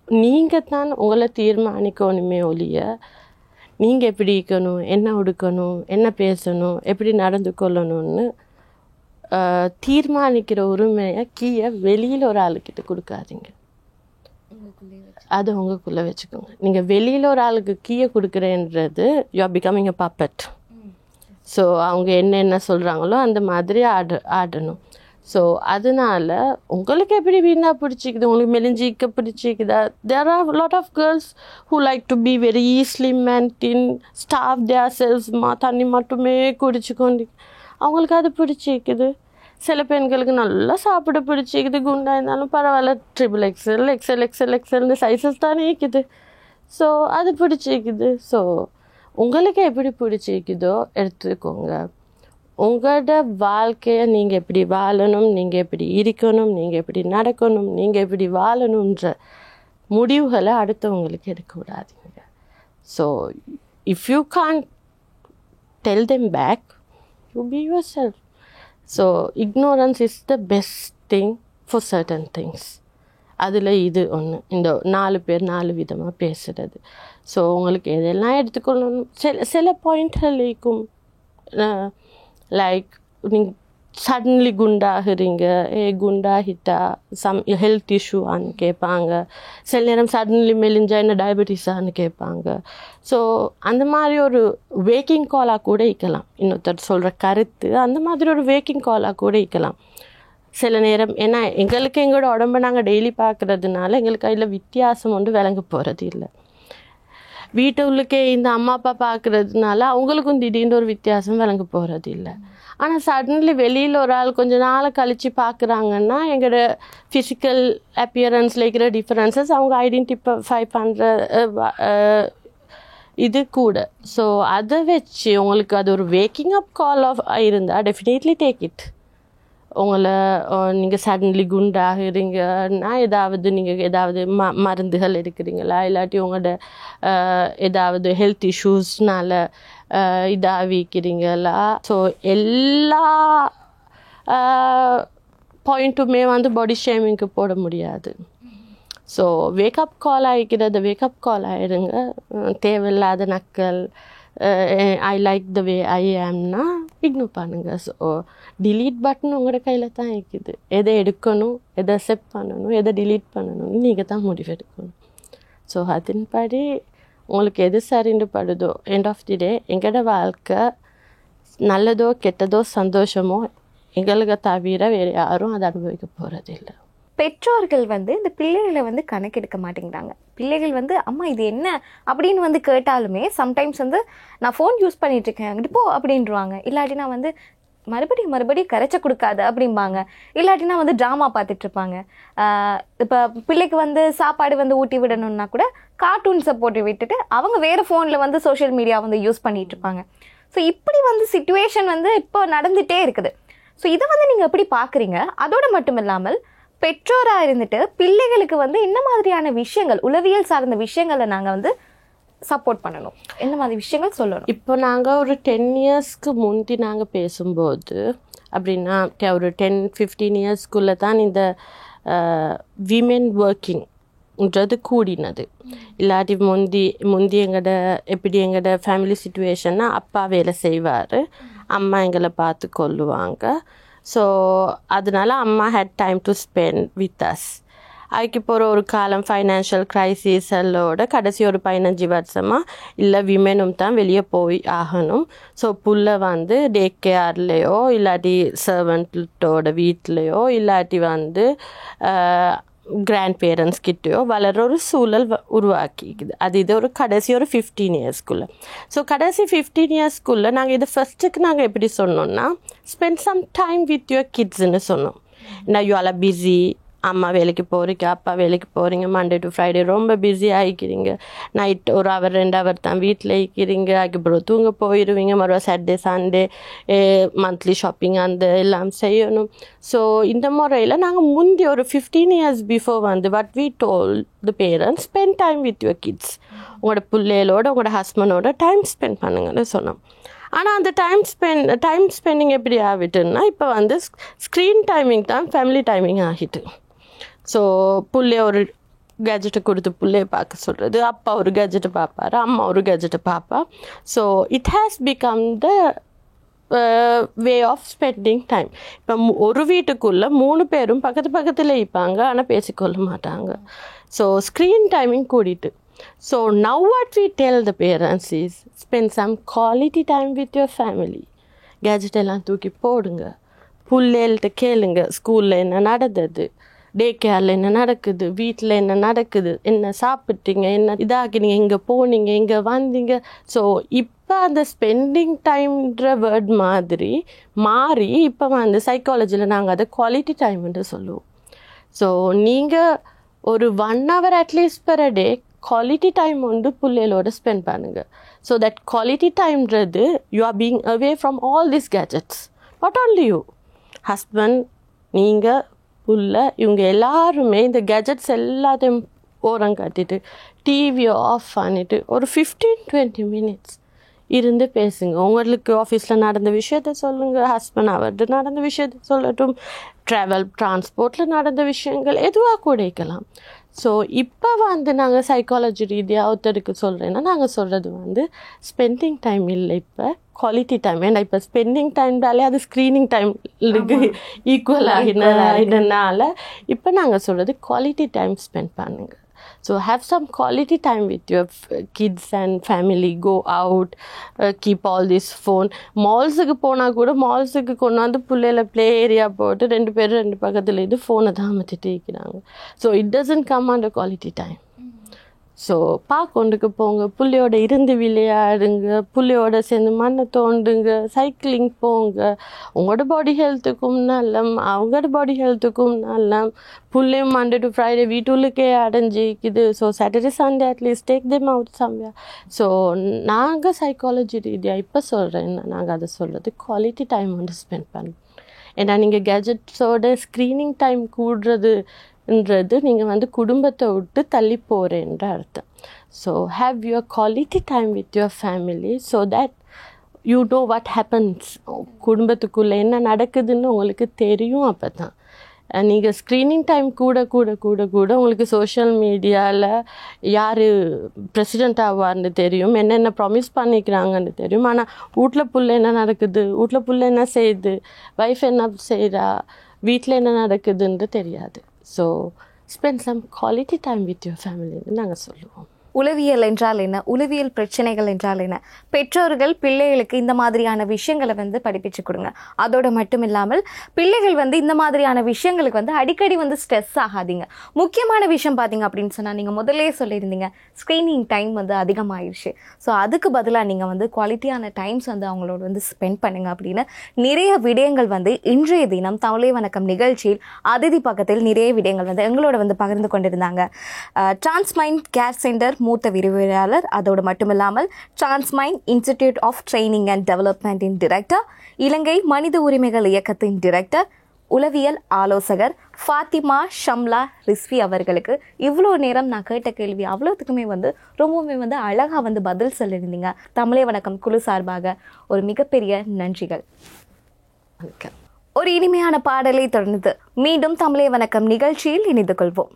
நீங்கள் தான் உங்களை தீர்மானிக்கணுமே ஒழிய நீங்கள் எப்படி இருக்கணும், என்ன உடுக்கணும், என்ன பேசணும், எப்படி நடந்து கொள்ளணும்னு தீர்மானிக்கிற உரிமையை கீழே வெளியில் ஒரு ஆளுக்கிட்ட கொடுக்காதீங்க. அதை உங்களுக்குள்ளே வச்சுக்கோங்க. நீங்கள் வெளியில் ஒரு ஆளுக்கு கீழே கொடுக்குறேன்றது you are becoming a puppet. So அவங்க என்ன சொல்கிறாங்களோ அந்த மாதிரி ஆடணும். ஸோ அதனால உங்களுக்கு எப்படி வீணா பிடிச்சிக்குது, உங்களுக்கு மெலிஞ்சிக்க பிடிச்சிக்குதா, there are lot of girls who like to be very slim and thin, starve their செல்ஸ்மா, தண்ணி மட்டுமே குடிச்சுக்கொண்டு அவங்களுக்கு அது பிடிச்சிக்குது. சில பெண்களுக்கு நல்லா சாப்பிட பிடிச்சிக்குது, குண்டா இருந்தாலும் பரவாயில்ல, XXL XL XL XLன்னு சைஸஸ் தானே இருக்குது. ஸோ அது பிடிச்சிக்குது. ஸோ உங்களுக்கு எப்படி பிடிச்சிக்குதோ எடுத்துக்கோங்க. உங்களோட வாழ்க்கையை நீங்கள் எப்படி வாழணும், நீங்கள் எப்படி இருக்கணும், நீங்கள் எப்படி நடக்கணும், நீங்கள் எப்படி வாழணுன்ற முடிவுகளை அடுத்தவங்களுக்கு எடுக்கக்கூடாதீங்க. So if you can't tell them back, you be yourself. So ignorance is the best thing for certain things. அதில் இது ஒன்று, இந்த 4 பேர் 4 விதமாக பேசுகிறது. ஸோ உங்களுக்கு எதெல்லாம் எடுத்துக்கொள்ளணும், சில பாயிண்ட்கள் இருக்கும். லைக் நீங்கள் சடன்லி குண்டாகிறீங்க, குண்டாகிட்டா சம் ஹெல்த் இஷ்யூவான்னு கேட்பாங்க. சில நேரம் சடன்லி மெலிஞ்சா என்ன டயபெட்டிஸான்னு கேட்பாங்க. ஸோ அந்த மாதிரி ஒரு வேக்கிங் காலாக கூட இருக்கலாம். இன்னொருத்தர் சொல்கிற கருத்து அந்த மாதிரி ஒரு வேக்கிங் காலாக கூட இருக்கலாம் சில நேரம். ஏன்னா எங்களுக்கு எங்களோட உடம்பை நாங்கள் டெய்லி பார்க்குறதுனால எங்களுக்கு அதில் வித்தியாசம் ஒன்று விளங்க போகிறது இல்லை. வீட்டு உள்ளுக்கே இந்த அம்மா அப்பா பார்க்குறதுனால அவங்களுக்கும் திடீர்னு ஒரு வித்தியாசம் விளங்க போகிறது இல்லை. ஆனால் சடன்லி வெளியில் ஒரு ஆள் கொஞ்சம் நாளை கழித்து பார்க்குறாங்கன்னா எங்களோட ஃபிசிக்கல் அப்பியரன்ஸில் இருக்கிற டிஃப்ரென்சஸ் அவங்க ஐடென்டிஃபை பண்ணுற இது கூட. ஸோ அதை வச்சு உங்களுக்கு அது ஒரு வேக்கிங் அப் கால் ஆஃப் இருந்தால் டெஃபினெட்லி டேக் இட். உங்களை நீங்கள் சடன்லி குண்டாகிறீங்கன்னா ஏதாவது மருந்துகள் எடுக்கிறீங்களா, இல்லாட்டி உங்களோட ஏதாவது ஹெல்த் இஷ்யூஸ்னால இதாகிக்கிறீங்களா. ஸோ எல்லா பாயிண்ட்டுமே வந்து பாடி ஷேமிங்க்கு போட முடியாது. ஸோ வேக்கப் கால் ஆகிக்கிறது, வேக்கப் கால் ஆகிடுங்க. தேவையில்லாத நக்கல், I like the way I ஆம்னா இக்னோர் பண்ணுங்கள். ஸோ டிலீட் பட்டன் உங்களோட கையில் தான் இருக்குது. எதை எடுக்கணும், எதை அக்செப்ட் பண்ணணும், எதை டிலீட் பண்ணணும்னு நீங்கள் தான் முடிவெடுக்கணும். ஸோ அதன்படி உங்களுக்கு எது சரின்னு படுதோ, எண்ட் ஆஃப் தி டே எங்களோட வாழ்க்கை நல்லதோ கெட்டதோ சந்தோஷமோ எங்களுக்கு தவிர வேறு யாரும் அதை அனுபவிக்க போகிறதில்லை. பெற்றோர்கள் வந்து இந்த பிள்ளைகளை வந்து கணக்கெடுக்க மாட்டேங்கிறாங்க. பிள்ளைகள் வந்து அம்மா இது என்ன அப்படின்னு வந்து கேட்டாலுமே சம்டைம்ஸ் வந்து நான் ஃபோன் யூஸ் பண்ணிட்டு இருக்கேன் அங்கிட்டு போ அப்படின்றாங்க. இல்லாட்டினா வந்து மறுபடியும் கரைச்ச கொடுக்காது அப்படிம்பாங்க. இல்லாட்டினா வந்து ட்ராமா பார்த்துட்டு இருப்பாங்க. இப்போ பிள்ளைக்கு வந்து சாப்பாடு வந்து ஊட்டி விடணும்னா கூட கார்ட்டூன்ஸை போட்டு விட்டுட்டு அவங்க வேறு ஃபோனில் வந்து சோஷியல் மீடியா வந்து யூஸ் பண்ணிட்டு இருப்பாங்க. ஸோ இப்படி வந்து சிச்சுவேஷன் வந்து இப்போ நடந்துகிட்டே இருக்குது. ஸோ இதை வந்து நீங்கள் எப்படி பார்க்குறீங்க? அதோடு மட்டும் இல்லாமல் பெற்றோராக இருந்துட்டு பிள்ளைகளுக்கு வந்து என்ன மாதிரியான விஷயங்கள், உளவியல் சார்ந்த விஷயங்களை நாங்கள் வந்து சப்போர்ட் பண்ணணும், என்ன மாதிரி விஷயங்கள் சொல்லணும்? இப்போ நாங்கள் ஒரு 10 இயர்ஸ்க்கு முந்தி நாங்கள் பேசும்போது அப்படின்னா ஒரு 10-15 இயர்ஸ்க்குள்ளே தான் இந்த விமென் ஒர்க்கிங்ன்றது கூடினது. இல்லாட்டி முந்தி எங்களோட ஃபேமிலி சிச்சுவேஷன்னா அப்பா வேலை செய்வார், அம்மா எங்களை பார்த்து கொள்ளுவாங்க. ஸோ அதனால அம்மா had time to spend with us. அதுக்கு போகிற ஒரு காலம் ஃபைனான்ஷியல் க்ரைசிஸ் எல்லோட கடைசி ஒரு 15 வருஷமாக இல்லை விமெனும் தான் வெளியே போய் ஆகணும். ஸோ புள்ள வந்து டே கேர்லேயோ இல்லாட்டி சர்வெண்ட்டோட வீட்லேயோ இல்லாட்டி வந்து கிராண்ட் பேரண்ட்ஸ் கிட்டேயோ வளர்கிற ஒரு சூழல் உருவாக்கிக்குது. அது இது ஒரு கடைசி ஒரு 15 இயர்ஸ்க்குள்ளே. ஸோ கடைசி 15 இயர்ஸ்க்குள்ளே நாங்கள் இதை ஃபஸ்ட்டுக்கு நாங்கள் எப்படி சொன்னோம்னா spend some time with your கிட்ஸ்ன்னு சொன்னோம். நான் யூ ஆர் பிஸி, அம்மா வேலைக்கு போகிறீங்க, அப்பா வேலைக்கு போகிறீங்க, மண்டே டு ஃப்ரைடே ரொம்ப பிஸி ஆகிக்கிறீங்க, நைட் ஒரு ஹவர் 2 ஹவர் தான் வீட்டில் இருக்கிறீங்க, அதுக்கப்புறம் தூங்க போயிடுவீங்க, மறுபடியும் சாட்டர்டே சண்டே மந்த்லி ஷாப்பிங் அந்த எல்லாம் செய்யணும். ஸோ இந்த முறையில் நாங்கள் முந்தி ஒரு 15 years before what we told the parents spend time with your kids. உங்களோட பிள்ளைகளோட உங்களோட ஹஸ்பண்டோட டைம் ஸ்பெண்ட் பண்ணுங்கன்னு சொன்னோம். ஆனால் அந்த டைம் ஸ்பெண்டிங் எப்படி ஆகிட்டுன்னா இப்போ ஸ்க்ரீன் டைமிங் தான் ஃபேமிலி டைமிங் ஆகிட்டு. ஸோ புள்ளைய ஒரு கேஜெட்டை கொடுத்து புள்ளைய பார்க்க சொல்கிறது, அப்பா ஒரு கேஜெட்டை பார்ப்பார், அம்மா ஒரு கேஜெட்டை பார்ப்பா. So it has become the way of spending time. இப்போ ஒரு வீட்டுக்குள்ளே 3 பேரும் பக்கத்தில் இருப்பாங்க, ஆனால் பேசிக்கொள்ள மாட்டாங்க. ஸோ ஸ்க்ரீன் டைமிங் கூடிட்டு. So now what we tell the parents is spend some quality time with your family. Gadget எல்லாம் தூக்கி போடுங்க, புள்ளைகள்கிட்ட கேளுங்க ஸ்கூலில் என்ன நடந்தது, டே கேரில் என்ன நடக்குது, வீட்டில் என்ன நடக்குது, என்ன சாப்பிட்டீங்க, என்ன இதாகினீங்க, எங்கே போனீங்க, எங்கே வந்தீங்க. ஸோ இப்போ அந்த ஸ்பெண்டிங் டைம்ன்ற வேர்ட் மாதிரி மாறி இப்போ சைக்காலஜியில் நாங்கள் அதை குவாலிட்டி டைம்ன்ட்டு சொல்லுவோம். ஸோ நீங்கள் ஒரு 1 hour at least per day quality time பிள்ளைகளோட ஸ்பெண்ட் பண்ணுங்கள். ஸோ தட் குவாலிட்டி டைம்ன்றது you are being away from all this gadgets. Not only you, husband, நீங்கள், புள்ள, இவங்க எல்லாருமே இந்த கேஜெட்ஸ் எல்லாத்தையும் ஓரம் கட்டிட்டு டிவியை ஆஃப் பண்ணிவிட்டு ஒரு 15-20 minutes இருந்து பேசுங்க. உங்களுக்கு ஆஃபீஸில் நடந்த விஷயத்த சொல்லுங்கள், ஹஸ்பண்ட் அவர்கிட்ட நடந்த விஷயத்த சொல்லட்டும், டிரான்ஸ்போர்ட்டில் நடந்த விஷயங்கள் எதுவாக கூட இருக்கலாம். ஸோ இப்போ நாங்கள் சைக்காலஜி ரீதியாக ஒருத்தருக்கு சொல்கிறேன்னா நாங்கள் சொல்கிறது ஸ்பெண்டிங் டைம் இல்லை, இப்போ குவாலிட்டி டைம். ஏன்னா இப்போ ஸ்பெண்டிங் டைம்னாலே அது ஸ்க்ரீனிங் டைமுக்கு ஈக்குவல் ஆகினால இப்போ நாங்கள் சொல்கிறது குவாலிட்டி டைம் ஸ்பெண்ட் பண்ணுங்கள். So have some quality time with your kids and family. Go out, keep all this phone. மால்ஸுக்கு போனால் கூட மால்ஸுக்கு கொண்டாந்து பிள்ளையில ப்ளே ஏரியா போட்டு 2 பேரும் 2 பக்கத்தில் இது ஃபோனை தான் அமைச்சிட்டு இருக்கிறாங்க. So it doesn't come under quality time. So கொண்டுக்கு போங்க, புள்ளையோட இருந்து விளையாடுங்க, புள்ளையோட சேர்ந்து மண்ணை தோண்டுங்க, சைக்கிளிங் போங்க. உங்களோட பாடி ஹெல்த்துக்கும் நல்லம், அவங்களோட பாடி ஹெல்த்துக்கும் நல்லம். புள்ளையும் மண்டே டு ஃப்ரைடே வீட்டுக்குள்ளே அடைஞ்சிக்குது. So Saturday Sunday at least take them out somewhere. So நாங்கள் சைக்காலஜி ரீதியாக இப்போ சொல்கிறேன், நாங்கள் அதை சொல்கிறது குவாலிட்டி டைம் ஸ்பெண்ட் பண்ணுறோம். ஏன்னா நீங்கள் கேஜெட்ஸோட ஸ்க்ரீனிங் டைம் கூடுறதுன்றது நீங்கள் குடும்பத்தை விட்டு தள்ளி போகிறேன்ற அர்த்தம். So have your quality time with your family so that you know what happens. குடும்பத்துக்குள்ளே என்ன நடக்குதுன்னு உங்களுக்கு தெரியும். அப்போ தான் நீங்கள் ஸ்க்ரீனிங் டைம் கூட கூட கூட கூட உங்களுக்கு சோஷியல் மீடியாவில் யார் ப்ரெசிடெண்ட் ஆவார்னு தெரியும், என்னென்ன ப்ராமிஸ் பண்ணிக்கிறாங்கன்னு தெரியும். ஆனால் வீட்டில் புள்ள என்ன நடக்குது, வீட்டில் புள்ள என்ன செய்யுது, ஒய்ஃப் என்ன செய்கிறா, வீட்டில் என்ன நடக்குதுன்னு தெரியாது. So spend some quality time with your ஃபேமிலின்னு நாங்கள் சொல்லுவோம். உளவியல் என்றால் என்ன, உளவியல் பிரச்சனைகள் என்றால் என்ன, பெற்றோர்கள் பிள்ளைகளுக்கு இந்த மாதிரியான விஷயங்களை படிப்பிச்சு கொடுங்க. அதோட மட்டும் இல்லாமல் பிள்ளைகள் இந்த மாதிரியான விஷயங்களுக்கு அடிக்கடி ஸ்ட்ரெஸ் ஆகாதீங்க. முக்கியமான விஷயம் பார்த்தீங்க அப்படின்னு சொன்னால், நீங்கள் முதல்லே சொல்லியிருந்தீங்க ஸ்க்ரீனிங் டைம் அதிகமாகிடுச்சு. ஸோ அதுக்கு பதிலாக நீங்கள் குவாலிட்டியான டைம்ஸ் அவங்களோட ஸ்பெண்ட் பண்ணுங்க அப்படின்னு நிறைய விடயங்கள் இன்றைய தினம் தமிழே வணக்கம் நிகழ்ச்சியில் அதிதி பக்கத்தில் நிறைய விடயங்கள் எங்களோட பகிர்ந்து கொண்டிருந்தாங்க. டிரான்ஸ்மைண்ட் கேர் சென்டர் மூத்த விரிவுரையாளர், அதோடு மட்டுமில்லாமல் Transmind Institute of Training and டெவலப்மெண்டின் டிரெக்டர், இலங்கை மனித உரிமைகள் இயக்கத்தின் டிரெக்டர், உளவியல் ஆலோசகர் ஃபாத்திமா ஷம்லா ரிஸ்வி அவர்களுக்கு இவ்வளோ நேரம் நான் கேட்ட கேள்வி அவ்வளோத்துக்குமே ரொம்பவுமே அழகாக பதில் சொல்லியிருந்தீங்க. தமிழே வணக்கம் குழு சார்பாக ஒரு மிகப்பெரிய நன்றிகள். ஒரு இனிமையான பாடலை தொடர்ந்து மீண்டும் தமிழே வணக்கம் நிகழ்ச்சியில் இணைந்து கொள்வோம்.